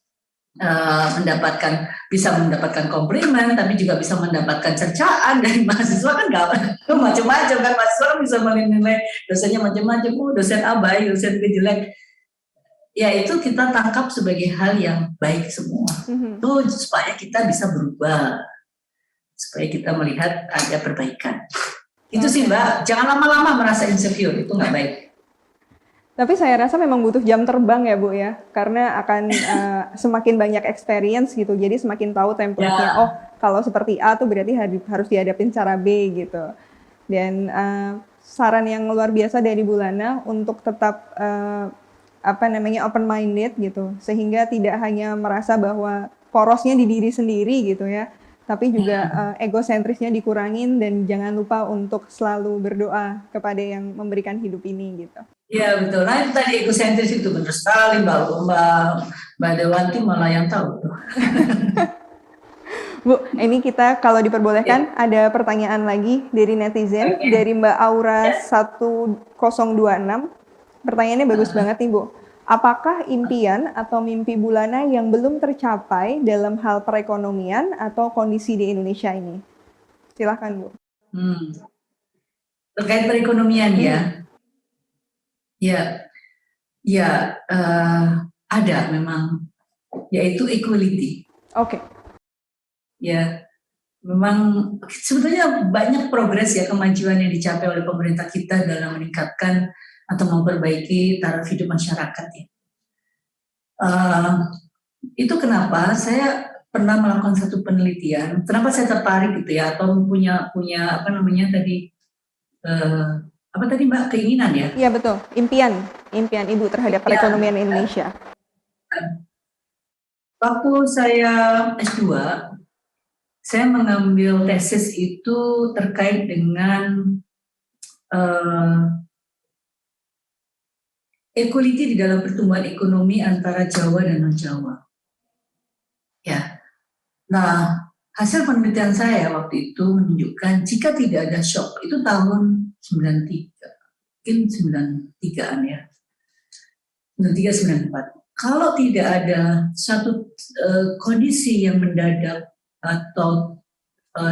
bisa mendapatkan komplimen, tapi juga bisa mendapatkan cercaan dari mahasiswa kan nggak macam-macam kan, mahasiswa bisa menilai dosennya macam-macam, dosen A baik, dosen B jelek. Ya itu kita tangkap sebagai hal yang baik semua. Tuh supaya kita bisa berubah, supaya kita melihat ada perbaikan. Itu sih Mbak, jangan lama-lama merasa insecure, itu nggak baik.
Tapi saya rasa memang butuh jam terbang ya Bu ya, karena akan semakin banyak experience gitu, jadi semakin tahu template-nya. Oh kalau seperti A tuh berarti harus dihadapin cara B gitu. Dan saran yang luar biasa dari Bu Lana untuk tetap open minded gitu, sehingga tidak hanya merasa bahwa porosnya di diri sendiri gitu ya, tapi juga egosentrisnya dikurangin, dan jangan lupa untuk selalu berdoa kepada yang memberikan hidup ini gitu.
Ya betul. Nah itu tadi egosentris itu benar sekali Mbak Dewanti malah yang tahu.
Bu, ini kita kalau diperbolehkan ada pertanyaan lagi dari netizen, dari Mbak Aura 1026. Pertanyaannya bagus banget nih Bu. Apakah impian atau mimpi Bu Lana yang belum tercapai dalam hal perekonomian atau kondisi di Indonesia ini? Silahkan Bu.
Terkait perekonomian ya. Ya, ada memang, yaitu equality.
Oke.
Ya, memang sebetulnya banyak progres ya, kemajuan yang dicapai oleh pemerintah kita dalam meningkatkan atau memperbaiki taraf hidup masyarakat ya. Itu kenapa saya pernah melakukan satu penelitian. Kenapa saya tertarik gitu ya, atau punya apa tadi Mbak, keinginan ya?
Iya betul, impian Ibu terhadap perekonomian Indonesia.
Waktu saya S2, saya mengambil tesis itu terkait dengan equality di dalam pertumbuhan ekonomi antara Jawa dan non-Jawa. Ya. Nah, hasil penelitian saya waktu itu menunjukkan jika tidak ada shock, itu tahun 93, mungkin 93-an ya, 93, 94. Kalau tidak ada satu kondisi yang mendadak atau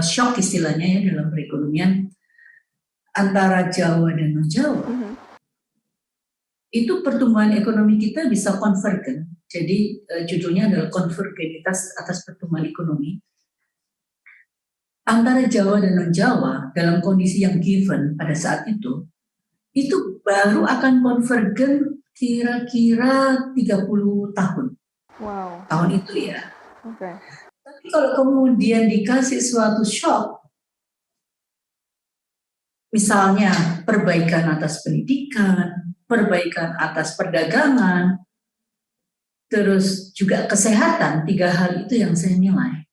shock istilahnya ya dalam perekonomian antara Jawa dan non-Jawa, itu pertumbuhan ekonomi kita bisa konvergen. Jadi judulnya adalah konvergenitas atas pertumbuhan ekonomi antara Jawa dan non-Jawa dalam kondisi yang given pada saat itu baru akan konvergen kira-kira 30 tahun.
Wow.
Tahun itu ya.
Okay.
Tapi kalau kemudian dikasih suatu shock, misalnya perbaikan atas pendidikan, perbaikan atas perdagangan, terus juga kesehatan, 3 hal itu yang saya nilai.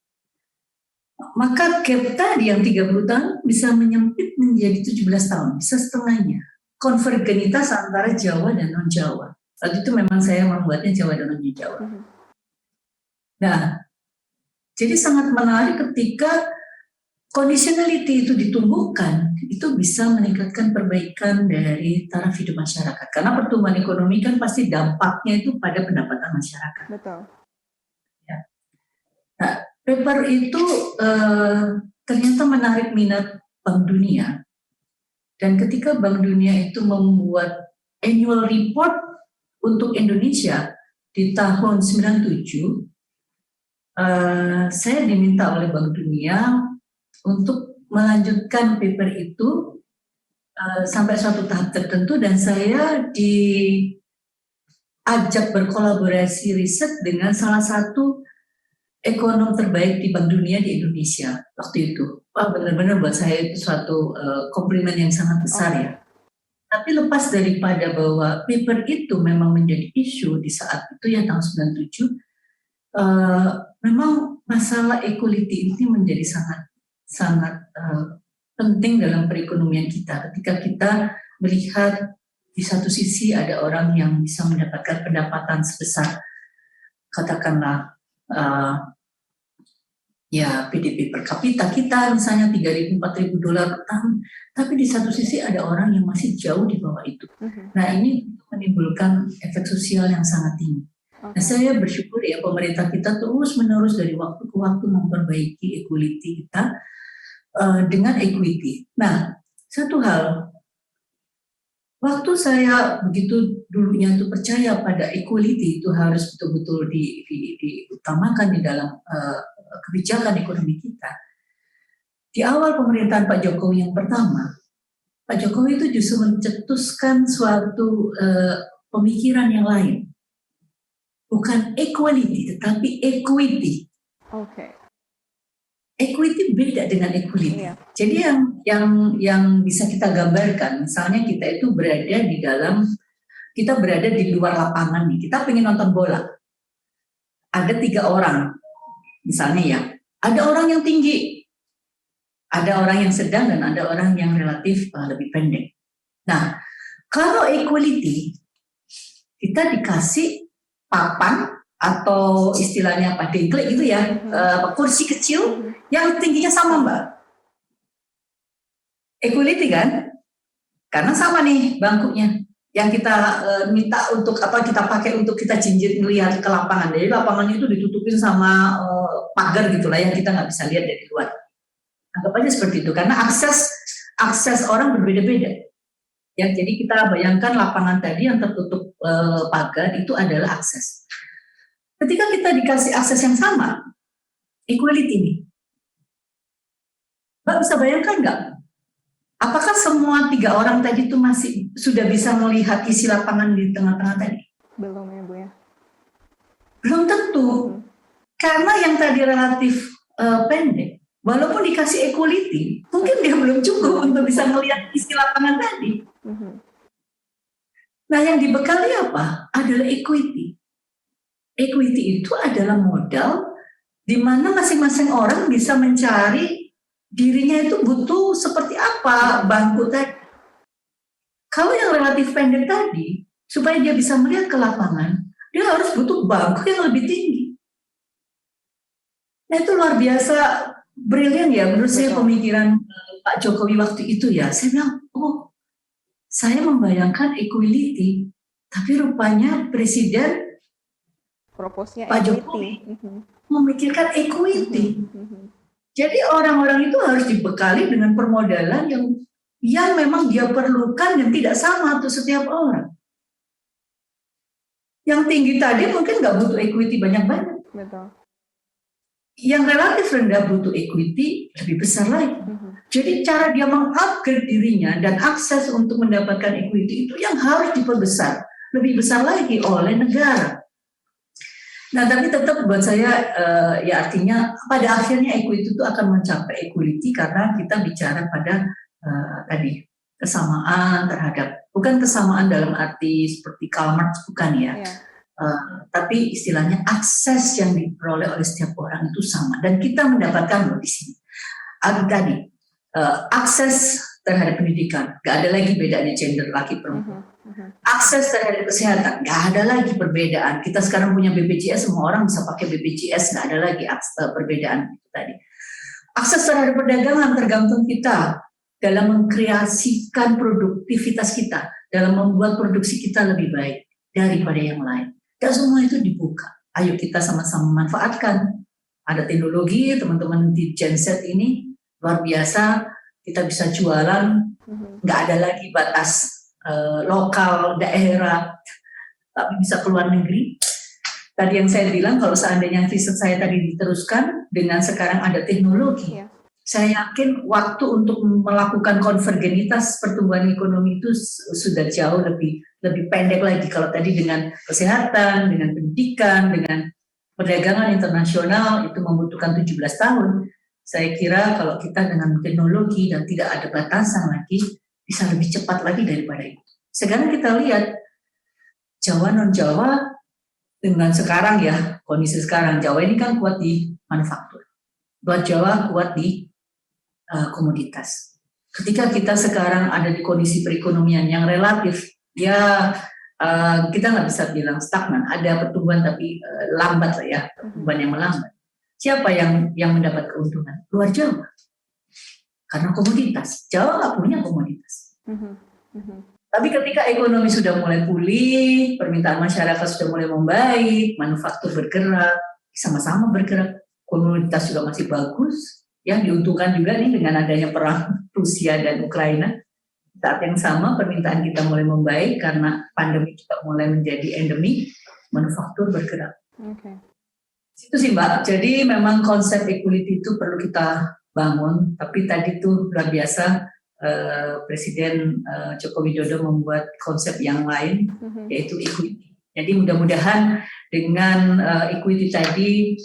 Maka gap tadi yang 30 tahun bisa menyempit menjadi 17 tahun, bisa setengahnya. Konvergenitas antara Jawa dan non-Jawa. Waktu itu memang saya membuatnya Jawa dan non-Jawa. Nah, jadi sangat menarik ketika conditionality itu ditumbuhkan, itu bisa meningkatkan perbaikan dari taraf hidup masyarakat. Karena pertumbuhan ekonomi kan pasti dampaknya itu pada pendapatan masyarakat.
Betul.
Ya. Nah, paper itu ternyata menarik minat Bank Dunia. Dan ketika Bank Dunia itu membuat annual report untuk Indonesia di tahun 97, saya diminta oleh Bank Dunia untuk melanjutkan paper itu sampai suatu tahap tertentu, dan saya diajak berkolaborasi riset dengan salah satu ekonom terbaik di Bank Dunia di Indonesia waktu itu. Wah, benar-benar buat saya itu suatu komplimen yang sangat besar ya. Tapi lepas daripada bahwa paper itu memang menjadi isu di saat itu ya tahun 97, memang masalah equality ini menjadi sangat penting dalam perekonomian kita. Ketika kita melihat di satu sisi ada orang yang bisa mendapatkan pendapatan sebesar katakanlah ya PDB per kapita kita misalnya $3.000-4.000 per tahun, tapi di satu sisi ada orang yang masih jauh di bawah itu. Nah, ini menimbulkan efek sosial yang sangat tinggi. Nah, saya bersyukur ya pemerintah kita terus-menerus dari waktu ke waktu memperbaiki equality kita dengan equity. Nah, satu hal, waktu saya begitu dulunya itu percaya pada equality itu harus betul-betul diutamakan di dalam kebijakan ekonomi kita. Di awal pemerintahan Pak Jokowi yang pertama, Pak Jokowi itu justru mencetuskan suatu pemikiran yang lain. Bukan equality, tetapi equity.
Oke.
Equity beda dengan equality. Jadi yang bisa kita gambarkan, misalnya kita itu berada di luar lapangan nih, kita pengen nonton bola. Ada 3 orang, misalnya ya, ada orang yang tinggi, ada orang yang sedang, dan ada orang yang relatif lebih pendek. Nah, kalau equality, kita dikasih papan atau istilahnya apa, dengklek gitu ya, kursi kecil yang tingginya sama Mbak. Equality kan? Karena sama nih bangkunya yang kita minta untuk apa, kita pakai untuk kita jinjit melihat ke lapangan. Jadi lapangannya itu ditutupin sama pagar gitulah yang kita nggak bisa lihat dari luar. Anggap aja seperti itu, karena akses orang berbeda-beda. Ya, jadi kita bayangkan lapangan tadi yang tertutup pagar itu adalah akses. Ketika kita dikasih akses yang sama, equality nih, Mbak bisa bayangkan nggak? Apakah semua 3 orang tadi itu masih sudah bisa melihat isi lapangan di tengah-tengah tadi?
Belum ya Bu ya?
Belum tentu, karena yang tadi relatif pendek, walaupun dikasih equality, mungkin dia belum cukup untuk bisa melihat isi lapangan tadi. Nah, yang dibekali apa? Adalah equity. equity itu adalah modal di mana masing-masing orang bisa mencari dirinya itu butuh seperti apa bangku tadi. Kalau yang relatif pendek tadi, supaya dia bisa melihat ke lapangan, dia harus butuh bangku yang lebih tinggi. Nah itu luar biasa brilian ya menurut saya pemikiran Pak Jokowi waktu itu ya. Saya bilang, oh saya membayangkan equality, tapi rupanya Presiden Pak Jokowi memikirkan equity. Jadi orang-orang itu harus dibekali dengan permodalan yang memang dia perlukan dan tidak sama untuk setiap orang. Yang tinggi tadi mungkin nggak butuh equity banyak-banyak.
Betul.
Yang relatif rendah butuh equity lebih besar lagi. Jadi cara dia mengupgrade dirinya dan akses untuk mendapatkan equity itu yang harus diperbesar, lebih besar lagi oleh negara. Nah, tapi tetap buat saya ya artinya pada akhirnya equity itu akan mencapai equality karena kita bicara pada tadi kesamaan terhadap, bukan kesamaan dalam arti seperti Karl Marx, bukan ya. Tapi istilahnya akses yang diperoleh oleh setiap orang itu sama dan kita mendapatkan loh di sini. Tadi akses terhadap pendidikan, nggak ada lagi bedanya gender laki perempuan. Akses terhadap kesehatan, nggak ada lagi perbedaan. Kita sekarang punya BPJS, semua orang bisa pakai BPJS, nggak ada lagi perbedaan itu tadi. Akses terhadap perdagangan tergantung kita dalam mengkreasikan produktivitas kita, dalam membuat produksi kita lebih baik daripada yang lain. Dan semua itu dibuka. Ayo kita sama-sama manfaatkan. Ada teknologi, teman-teman di Gen Z ini luar biasa. Kita bisa jualan, nggak ada lagi batas lokal, daerah, tapi bisa keluar negeri. Tadi yang saya bilang, kalau seandainya riset saya tadi diteruskan, dengan sekarang ada teknologi, saya yakin waktu untuk melakukan konvergenitas pertumbuhan ekonomi itu sudah jauh lebih pendek lagi. Kalau tadi dengan kesehatan, dengan pendidikan, dengan perdagangan internasional itu membutuhkan 17 tahun. Saya kira kalau kita dengan teknologi dan tidak ada batasan lagi, bisa lebih cepat lagi daripada itu. Sekarang kita lihat Jawa non-Jawa dengan sekarang ya, kondisi sekarang Jawa ini kan kuat di manufaktur. Buat Jawa kuat di komoditas. Ketika kita sekarang ada di kondisi perekonomian yang relatif, ya kita nggak bisa bilang stagnan, ada pertumbuhan tapi lambat lah ya, pertumbuhan yang melambat. Siapa yang mendapat keuntungan? Luar Jawa. Karena komoditas. Jawa nggak punya komoditas. Tapi ketika ekonomi sudah mulai pulih, permintaan masyarakat sudah mulai membaik, manufaktur bergerak, sama-sama bergerak, komoditas juga masih bagus, ya diuntungkan juga nih dengan adanya perang Rusia dan Ukraina. Saat yang sama permintaan kita mulai membaik karena pandemi juga mulai menjadi endemi, manufaktur bergerak. Itu sih Mbak. Jadi memang konsep equality itu perlu kita bangun. Tapi tadi tuh luar biasa Presiden Joko Widodo membuat konsep yang lain, yaitu equity. Jadi mudah-mudahan dengan equity tadi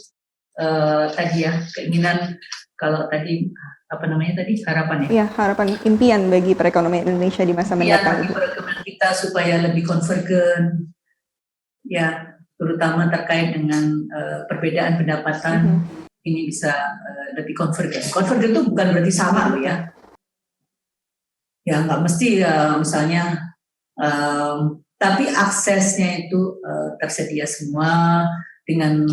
ya keinginan, kalau tadi apa namanya tadi, harapan ya? Iya,
harapan impian bagi perekonomian Indonesia di masa mendatang.
Bagi perekonomian kita supaya lebih konvergen, ya terutama terkait dengan perbedaan pendapatan ini bisa lebih konvergen. Konvergen itu bukan berarti sama loh ya. Ya nggak mesti misalnya, tapi aksesnya itu tersedia semua dengan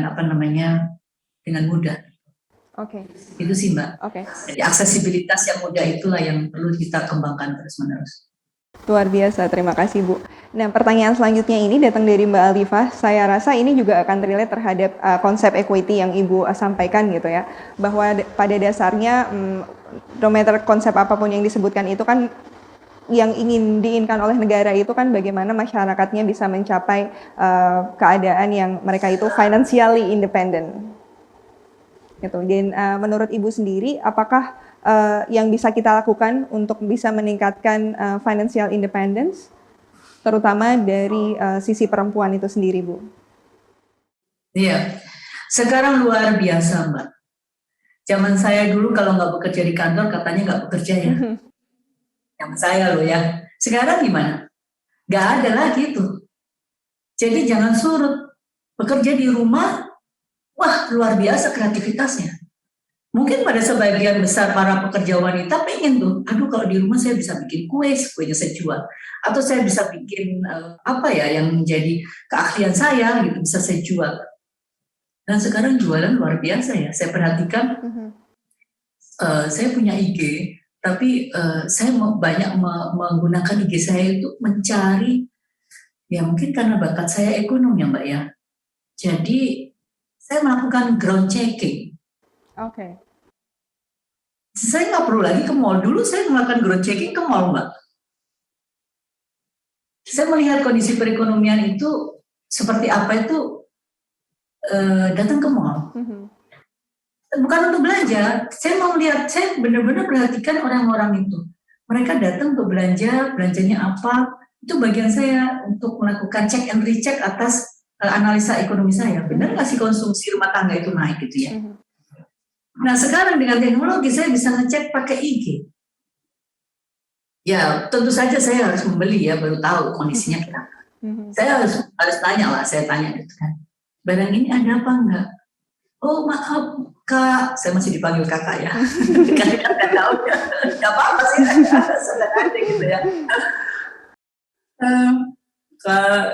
apa namanya, dengan mudah. Itu sih Mbak. Jadi aksesibilitas yang mudah itulah yang perlu kita kembangkan terus-menerus.
Luar biasa, terima kasih Bu. Nah, pertanyaan selanjutnya ini datang dari Mbak Alifah. Saya rasa ini juga akan relate terhadap konsep equity yang Ibu sampaikan gitu ya. Bahwa pada dasarnya, no matter konsep apapun yang disebutkan itu kan, yang ingin diinginkan oleh negara itu kan bagaimana masyarakatnya bisa mencapai keadaan yang mereka itu financially independent. Gitu. Dan menurut Ibu sendiri, apakah yang bisa kita lakukan untuk bisa meningkatkan financial independence, terutama dari sisi perempuan itu sendiri, Bu?
Iya, sekarang luar biasa, Mbak. Zaman saya dulu kalau nggak bekerja di kantor, katanya nggak bekerja ya. Zaman saya loh ya. Sekarang gimana? Nggak ada lagi tuh. Jadi jangan surut. Bekerja di rumah, wah luar biasa kreativitasnya. Mungkin pada sebagian besar para pekerja wanita pengen tuh, aduh kalau di rumah saya bisa bikin kue, kuenya saya jual. Atau saya bisa bikin apa ya yang menjadi keahlian saya gitu, bisa saya jual. Dan sekarang jualan luar biasa ya. Saya perhatikan, saya punya IG, tapi saya banyak menggunakan IG saya itu mencari, ya mungkin karena bakat saya ekonom ya Mbak ya. Jadi saya melakukan ground checking.
Oke.
Saya nggak perlu lagi ke mall. Dulu saya melakukan ground checking ke mall, Mbak. Saya melihat kondisi perekonomian itu seperti apa itu datang ke mall. Bukan untuk belanja. Saya mau lihat, saya benar-benar perhatikan orang-orang itu. Mereka datang untuk belanja, belanjanya apa. Itu bagian saya untuk melakukan check and recheck atas analisa ekonomi saya. Benar nggak sih konsumsi rumah tangga itu naik gitu ya? Nah sekarang dengan teknologi saya bisa ngecek pakai IG. Ya tentu saja saya harus membeli ya baru tahu kondisinya kita. Saya harus tanya lah, saya tanya gitu kan. Barang ini ada apa enggak? Oh maaf Kak, saya masih dipanggil kakak ya. Karena nggak tahu ya, nggak apa-apa sih, sudah ada gitu ya. Kak,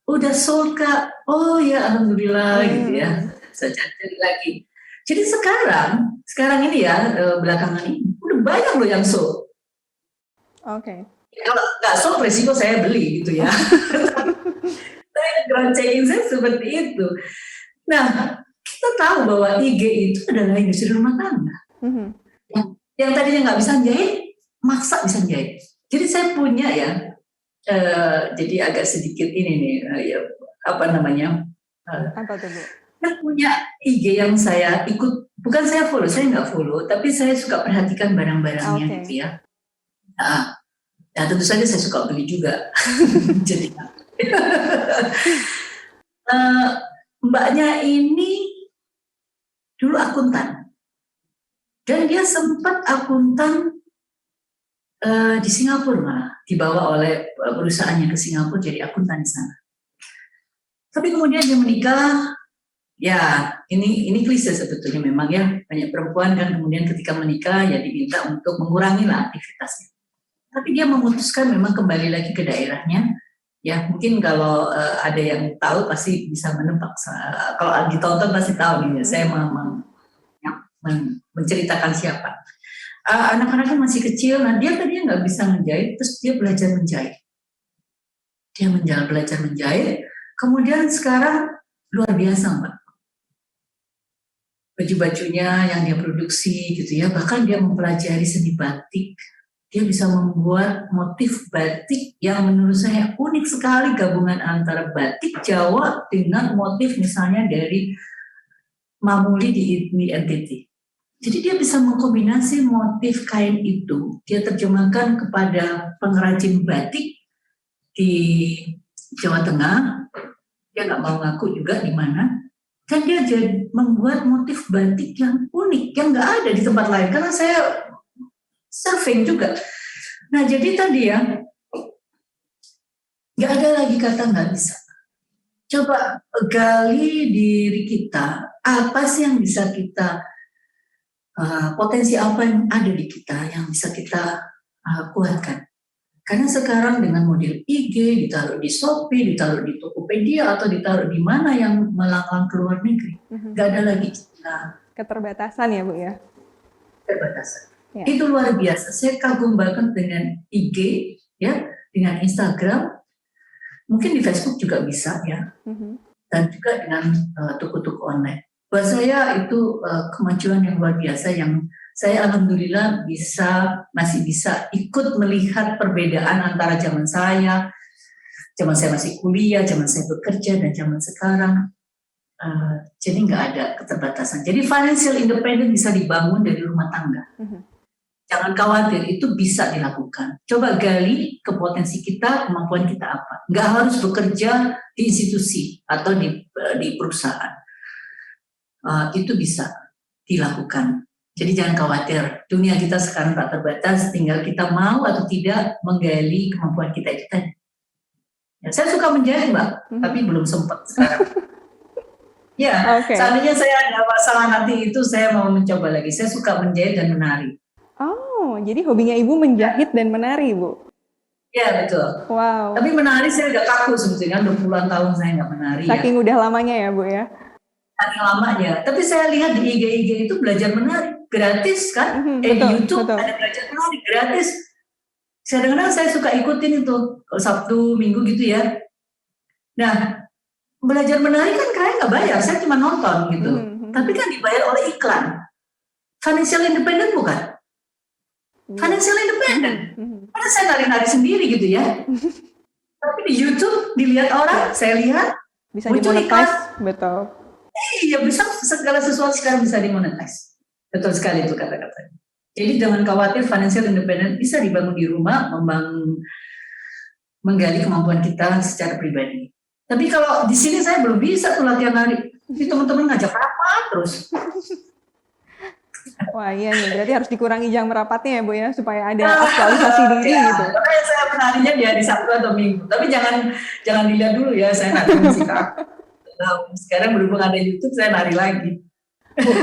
udah sold Kak. Oh ya alhamdulillah gitu ya. Saya cari lagi. Jadi sekarang ini ya belakangan ini udah banyak loh yang sold.
Oke.
Kalau nggak sold resiko saya beli gitu ya. Saya ground checking saya seperti itu. Nah kita tahu bahwa IG itu adalah industri rumah tangga. Yang tadinya nggak bisa jahit, maksa bisa jahit. Jadi saya punya ya, jadi agak sedikit ini nih, ya, apa namanya?
Apa tuh Bu?
Saya punya IG yang saya ikut, bukan saya follow, saya nggak follow, tapi saya suka perhatikan barang-barangnya gitu ya. Nah, tentu saja saya suka beli juga. Jadi mbaknya ini dulu akuntan, dan dia sempat akuntan di Singapura malah, dibawa oleh perusahaannya ke Singapura jadi akuntan di sana. Tapi kemudian dia menikah. Ya, ini klise sebetulnya memang ya, banyak perempuan kan kemudian ketika menikah ya diminta untuk mengurangi lah aktivitasnya. Tapi dia memutuskan memang kembali lagi ke daerahnya. Ya, mungkin kalau ada yang tahu pasti bisa menebak. Kalau ditonton pasti tahu nih, saya menceritakan siapa. Anak-anaknya masih kecil, nah dia tadinya nggak bisa menjahit, terus dia belajar menjahit. Dia belajar menjahit, kemudian sekarang luar biasa Mbak. Baju-bajunya yang dia produksi gitu ya, bahkan dia mempelajari seni batik. Dia bisa membuat motif batik yang menurut saya unik sekali, gabungan antara batik Jawa dengan motif misalnya dari Mamuli di NTT. Jadi dia bisa mengkombinasi motif kain itu, dia terjemahkan kepada pengrajin batik di Jawa Tengah. Dia nggak mau ngaku juga di mana. Dan dia jadi membuat motif batik yang unik, yang nggak ada di tempat lain. Karena saya surfing juga. Nah jadi tadi ya, nggak ada lagi kata nggak bisa. Coba gali diri kita, apa sih yang bisa kita, potensi apa yang ada di kita yang bisa kita kuatkan. Karena sekarang dengan model IG, ditaruh di Shopee, ditaruh di Tokopedia, atau ditaruh di mana yang melanglang ke luar negeri. Nggak ada lagi
keterbatasan ya Bu ya?
Keterbatasan. Ya. Itu luar biasa. Saya kagum banget dengan IG, ya, dengan Instagram. Mungkin di Facebook juga bisa ya. Dan juga dengan toko-toko online. Buat saya itu kemajuan yang luar biasa yang saya alhamdulillah masih bisa ikut melihat perbedaan antara zaman saya masih kuliah, zaman saya bekerja, dan zaman sekarang. Jadi nggak ada keterbatasan. Jadi financial independence bisa dibangun dari rumah tangga. Jangan khawatir, itu bisa dilakukan. Coba gali ke potensi kita, kemampuan kita apa. Nggak harus bekerja di institusi atau di perusahaan. Itu bisa dilakukan. Jadi jangan khawatir, dunia kita sekarang tak terbatas, tinggal kita mau atau tidak menggali kemampuan kita itu tadi. Ya, saya suka menjahit, Mbak, tapi belum sempat sekarang. Ya,
Oke.
seandainya saya ada masalah nanti itu saya mau mencoba lagi. Saya suka menjahit dan menari.
Oh, jadi hobinya Ibu menjahit dan menari, Bu?
Ya, betul.
Wow.
Tapi menari saya udah kaku sebetulnya, 20 puluhan tahun saya nggak menari ya.
Saking udah lamanya ya, Bu ya?
Saking lamanya. Tapi saya lihat di IG itu belajar menari. Gratis kan? Di
Betul,
YouTube
betul.
ada belajar menari, gratis. Kadang-kadang saya suka ikutin itu. Kalau Sabtu, Minggu gitu ya. Nah, belajar menari kan kalian nggak bayar, saya cuma nonton gitu. Tapi kan dibayar oleh iklan. Financial independent bukan? Financial independent. Karena saya nari-nari sendiri gitu ya. Tapi di YouTube dilihat orang, saya lihat
Bisa
muncul
dimonetize,
iklan.
betul.
Iya, bisa segala sesuatu sekarang bisa dimonetize. Betul sekali itu kata-katanya. Jadi jangan khawatir, financial independent bisa dibangun di rumah, menggali kemampuan kita secara pribadi. Tapi kalau di sini saya belum bisa tuh latihan nari. Ini teman-teman ngajak rapat terus.
Wah iya nih, berarti harus dikurangi jam merapatnya ya Bu ya, supaya ada aktualisasi diri gitu.
Makanya saya menarinya di hari Sabtu atau Minggu. Tapi jangan dilihat dulu ya, saya nari musik aku. Sekarang berhubung ada YouTube, saya nari lagi.
Bu,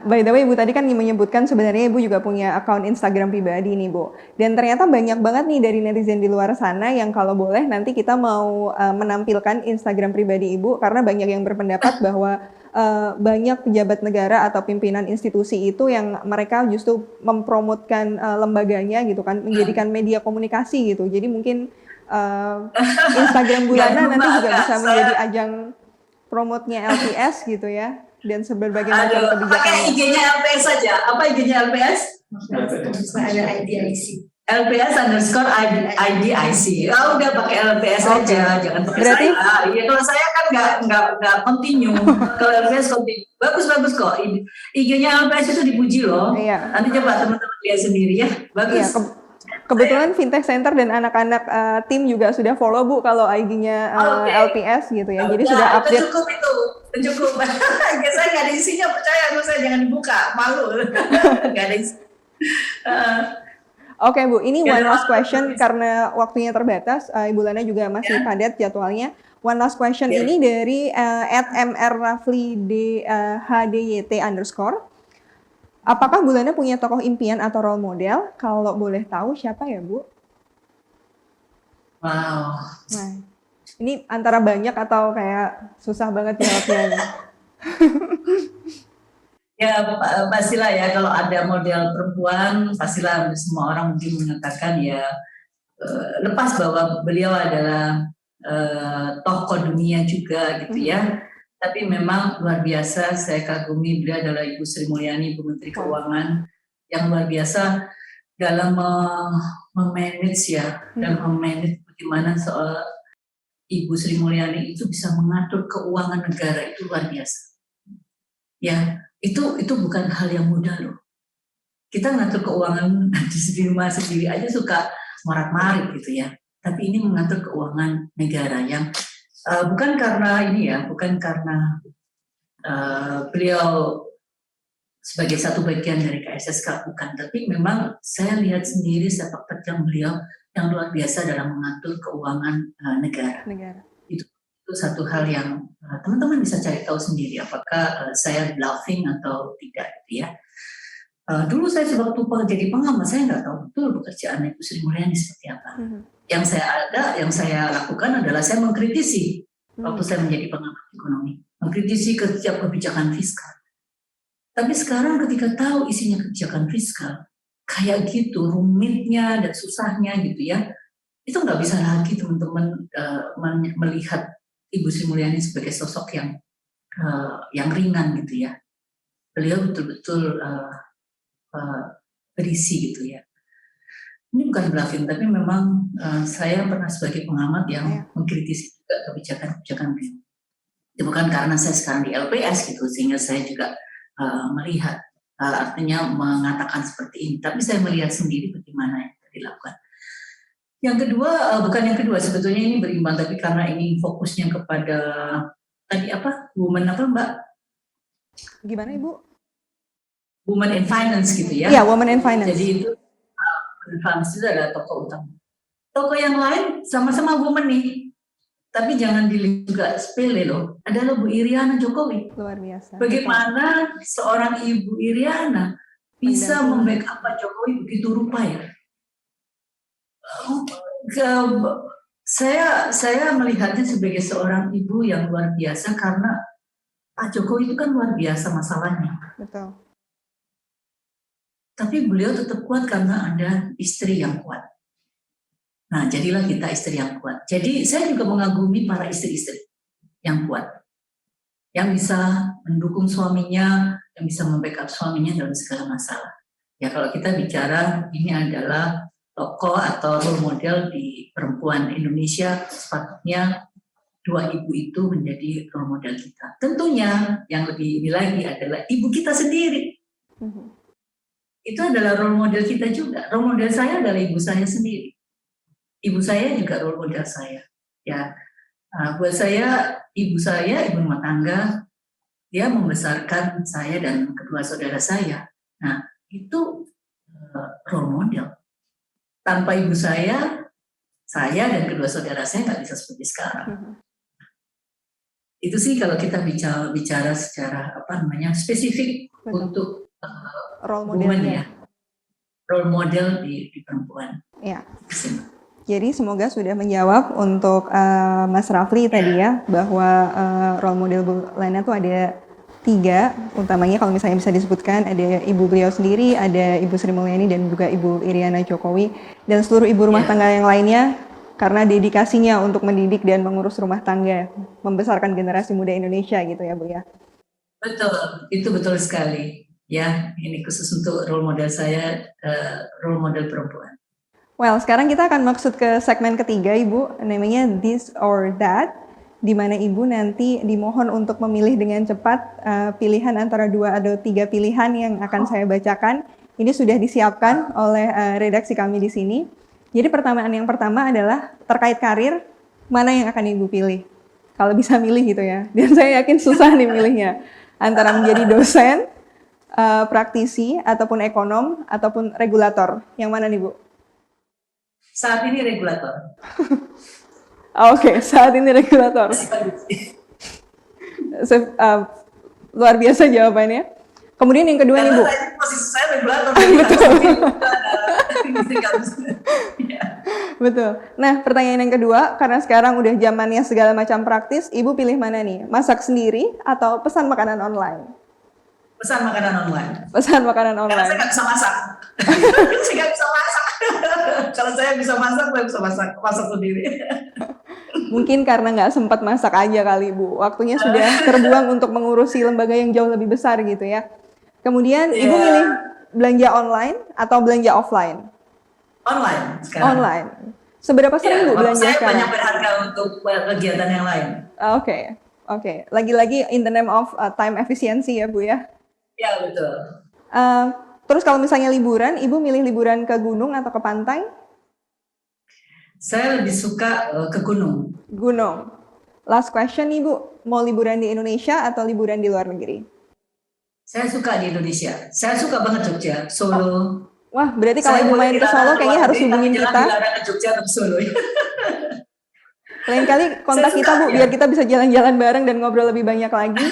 by the way Bu tadi kan menyebutkan sebenarnya Ibu juga punya akun Instagram pribadi nih Bu. Dan ternyata banyak banget nih dari netizen di luar sana yang kalau boleh nanti kita mau menampilkan Instagram pribadi Ibu karena banyak yang berpendapat bahwa banyak pejabat negara atau pimpinan institusi itu yang mereka justru mempromotkan lembaganya gitu kan, menjadikan media komunikasi gitu. Jadi mungkin Instagram Bu Lana nanti juga bisa menjadi ajang promotnya LPS gitu ya. Dan berbagai macam kebijakan.
Pakai IG-nya LPS saja. Apa IG-nya LPS?
Ada IDIC.
LPS _IDIC. Oh, udah pakai LPS aja, jangan pakai
berarti,
saya. Iya, kalau saya kan nggak continue. Kalau LPS continue. Bagus kok. IG-nya LPS itu dipuji loh.
Iya.
Nanti coba teman-teman lihat sendiri ya. Bagus.
Iya, kebetulan Fintech Center dan anak-anak tim juga sudah follow Bu kalau IG-nya LPS gitu ya. Jadi sudah update.
Cukup itu. Cukup. Saya nggak ada isinya, percaya sama saya, jangan dibuka, malu. Nggak ada isi.
Oke Bu, ini one last question karena waktunya terbatas. Ibu Lana juga masih padat jadwalnya. One last question ini dari @mrrafli_hdyt_. Apakah Bu Lana punya tokoh impian atau role model? Kalau boleh tahu siapa ya Bu?
Wow.
Nah, ini antara banyak atau kayak susah banget jawabnya?
Ya pastilah ya, kalau ada model perempuan pastilah semua orang mungkin mengatakan ya lepas bahwa beliau adalah tokoh dunia juga gitu ya. Tapi memang luar biasa, saya kagumi, beliau adalah Ibu Sri Mulyani, Bu Menteri Keuangan yang luar biasa dalam memanage ya, dan memanage bagaimana soal Ibu Sri Mulyani itu bisa mengatur keuangan negara, itu luar biasa. Ya, itu bukan hal yang mudah loh. Kita ngatur keuangan di rumah sendiri aja suka marak-marik gitu ya. Tapi ini mengatur keuangan negara yang bukan karena ini ya, bukan karena beliau sebagai satu bagian dari KSSK, bukan. Tapi memang saya lihat sendiri sepak terjang beliau yang luar biasa dalam mengatur keuangan negara. Itu satu hal yang teman-teman bisa cari tahu sendiri apakah saya bluffing atau tidak gitu ya. Dulu saya waktu jadi pengamat saya nggak tahu betul pekerjaan Ibu Sri Mulyani seperti apa. Yang saya lakukan adalah saya mengkritisi waktu saya menjadi pengamat ekonomi, mengkritisi setiap kebijakan fiskal. Tapi sekarang ketika tahu isinya kebijakan fiskal kayak gitu rumitnya dan susahnya gitu ya, itu nggak bisa lagi teman-teman melihat Ibu Sri Mulyani sebagai sosok yang ringan gitu ya. Beliau betul-betul berisi gitu ya. Ini bukan bluffing, tapi memang saya pernah sebagai pengamat yang mengkritisi juga kebijakan-kebijakan beliau. Itu bukan karena saya sekarang di LPS gitu, sehingga saya juga melihat, artinya mengatakan seperti ini. Tapi saya melihat sendiri bagaimana yang dilakukan. Yang kedua, bukan yang kedua, sebetulnya ini berimbang, tapi karena ini fokusnya kepada tadi apa, woman apa Mbak?
Gimana Ibu?
Woman in Finance gitu ya?
Iya, Woman in Finance.
Jadi itu Woman in Finance itu adalah tokoh utama. Tokoh yang lain sama-sama woman nih, Tapi jangan dilihat juga sepele loh, adalah Bu Iriana Jokowi.
Luar biasa.
Bagaimana seorang Ibu Iriana bisa
Mendampingi.
membackup Pak Jokowi begitu rupa ya? Saya melihatnya sebagai seorang ibu yang luar biasa karena Pak Jokowi itu kan luar biasa masalahnya.
Betul.
Tapi beliau tetap kuat karena ada istri yang kuat. Nah, jadilah kita istri yang kuat. Jadi saya juga mengagumi para istri-istri yang kuat, yang bisa mendukung suaminya, yang bisa membackup suaminya dalam segala masalah. Ya kalau kita bicara ini adalah tokoh atau role model di perempuan Indonesia, sepatutnya dua ibu itu menjadi role model kita. Tentunya yang lebih ini lagi adalah ibu kita sendiri. Itu adalah role model kita juga. Role model saya adalah ibu saya sendiri. Ibu saya juga role model saya. Ya, buat saya, ibu rumah tangga, dia membesarkan saya dan kedua saudara saya. Nah, itu role model. Tanpa ibu saya dan kedua saudara saya nggak bisa seperti sekarang. Itu sih kalau kita bicara secara spesifik. Betul. Untuk
role modelnya.
Role model di perempuan.
Ya. Jadi semoga sudah menjawab untuk Mas Rafli tadi ya, bahwa role model Bu Lena tuh ada 3, utamanya kalau misalnya bisa disebutkan ada ibu beliau sendiri, ada Ibu Sri Mulyani dan juga Ibu Iriana Jokowi, dan seluruh ibu rumah tangga yang lainnya karena dedikasinya untuk mendidik dan mengurus rumah tangga, membesarkan generasi muda Indonesia gitu ya Bu ya.
Betul, itu betul sekali. Ya, ini khusus untuk role model saya, role model perempuan.
Well, sekarang kita akan maksud ke segmen ketiga, Ibu, namanya This or That, di mana Ibu nanti dimohon untuk memilih dengan cepat pilihan antara 2 atau 3 pilihan yang akan saya bacakan. Ini sudah disiapkan oleh redaksi kami di sini. Jadi pertanyaan yang pertama adalah terkait karir, mana yang akan Ibu pilih? Kalau bisa milih gitu ya. Dan saya yakin susah nih milihnya. Antara menjadi dosen, praktisi, ataupun ekonom, ataupun regulator. Yang mana nih Bu?
Saat ini regulator.
Oke, saat ini regulator. Luar biasa jawabannya. Kemudian yang kedua nih Bu.
Posisi saya regulator.
Betul. Betul. Nah, pertanyaan yang kedua, karena sekarang udah zamannya segala macam praktis, Ibu pilih mana nih? Masak sendiri atau pesan makanan online?
Pesan makanan online.
Pesan makanan online.
Karena saya nggak bisa masak. Saya nggak bisa masak. Kalau saya bisa masak, saya bisa masak sendiri.
Mungkin karena nggak sempat masak aja kali Bu. Waktunya sudah terbuang untuk mengurusi lembaga yang jauh lebih besar gitu ya. Kemudian Ibu milih belanja online atau belanja offline?
Online sekarang.
Online. Seberapa sering Bu belanja
saya
sekarang?
Saya banyak berharga untuk kegiatan yang lain.
Oke. Lagi-lagi in the name of time efficiency ya Bu ya?
Ya betul.
Terus kalau misalnya liburan, Ibu milih liburan ke gunung atau ke pantai?
Saya lebih suka ke gunung.
Gunung. Last question Ibu, mau liburan di Indonesia atau liburan di luar negeri?
Saya suka di Indonesia. Saya suka banget Jogja, Solo.
Wah, berarti kalau Ibu main ke Solo kayaknya harus hubungin kita.
Jangan ke Jogja atau Solo.
Lain kali kontak kita Bu, biar kita bisa jalan-jalan bareng dan ngobrol lebih banyak lagi.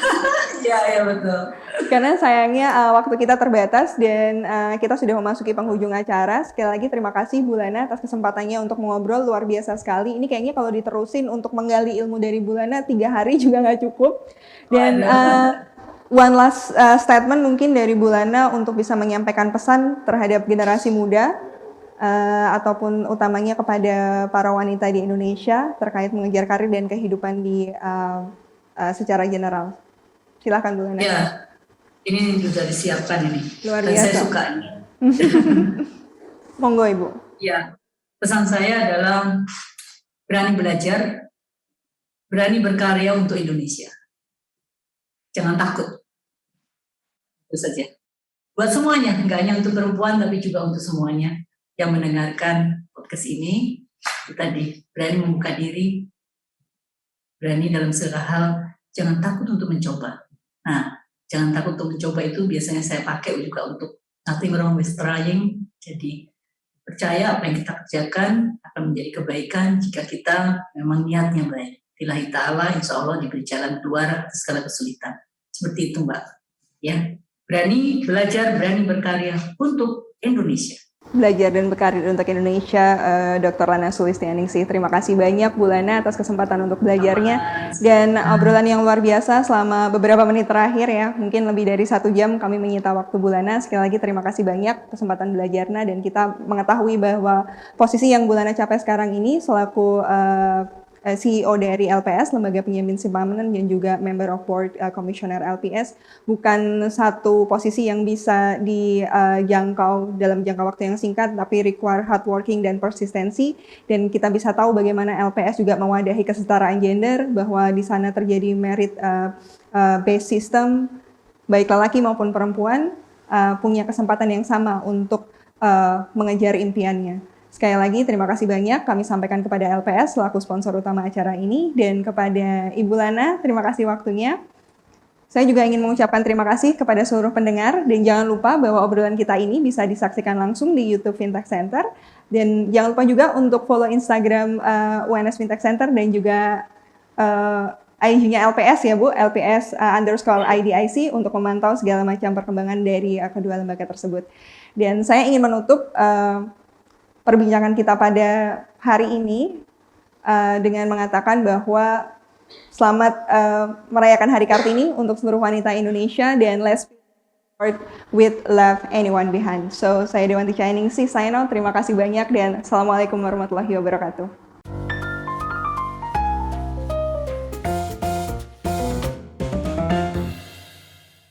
Iya betul.
Karena sayangnya waktu kita terbatas dan kita sudah memasuki penghujung acara. Sekali lagi terima kasih Bu Lena atas kesempatannya untuk mengobrol, luar biasa sekali. Ini kayaknya kalau diterusin untuk menggali ilmu dari Bu Lena 3 hari juga nggak cukup. Dan one last statement mungkin dari Bu Lena untuk bisa menyampaikan pesan terhadap generasi muda ataupun utamanya kepada para wanita di Indonesia terkait mengejar karir dan kehidupan di secara general. Silakan Bu Lena.
Ya, ini sudah disiapkan ini.
Luar
dan
biasa.
saya suka ini.
Monggo Ibu.
Ya, pesan saya adalah berani belajar, berani berkarya untuk Indonesia. Jangan takut. Itu saja. Buat semuanya, nggak hanya untuk perempuan tapi juga untuk semuanya yang mendengarkan podcast ini. Itu tadi, berani membuka diri, berani dalam segala hal, jangan takut untuk mencoba. Nah, jangan takut untuk mencoba itu biasanya saya pakai juga untuk nothing wrong with trying. Jadi percaya apa yang kita kerjakan akan menjadi kebaikan jika kita memang niatnya baik. Billahi ta'ala, insya Allah diberi jalan keluar atas segala kesulitan. Seperti itu Mbak. Ya, berani belajar, berani berkarya untuk Indonesia.
Belajar dan berkarir untuk Indonesia, Dr. Lana Sulistianingsih. Terima kasih banyak Bu Lana atas kesempatan untuk belajarnya dan obrolan yang luar biasa selama beberapa menit terakhir ya, mungkin lebih dari 1 jam kami menyita waktu Bu Lana. Sekali lagi terima kasih banyak kesempatan belajarnya dan kita mengetahui bahwa posisi yang Bu Lana capai sekarang ini selaku CEO dari LPS, Lembaga Penjamin Simpanan, dan juga Member of Board Commissioner LPS, bukan satu posisi yang bisa dijangkau dalam jangka waktu yang singkat, tapi require hard working dan persistensi. Dan kita bisa tahu bagaimana LPS juga mewadahi kesetaraan gender, bahwa di sana terjadi merit based system, baik lelaki maupun perempuan punya kesempatan yang sama untuk mengejar impiannya. Sekali lagi terima kasih banyak kami sampaikan kepada LPS selaku sponsor utama acara ini, dan kepada Ibu Lana terima kasih waktunya. Saya juga ingin mengucapkan terima kasih kepada seluruh pendengar, dan jangan lupa bahwa obrolan kita ini bisa disaksikan langsung di YouTube Fintech Center, dan jangan lupa juga untuk follow Instagram UNS Fintech Center dan juga IG-nya LPS ya Bu, LPS_IDIC untuk memantau segala macam perkembangan dari kedua lembaga tersebut. Dan saya ingin menutup perbincangan kita pada hari ini dengan mengatakan bahwa selamat merayakan Hari Kartini untuk seluruh wanita Indonesia, dan let's support with love anyone behind. So, saya Dewanti Chianingsih, sign out. Terima kasih banyak dan Assalamualaikum warahmatullahi wabarakatuh.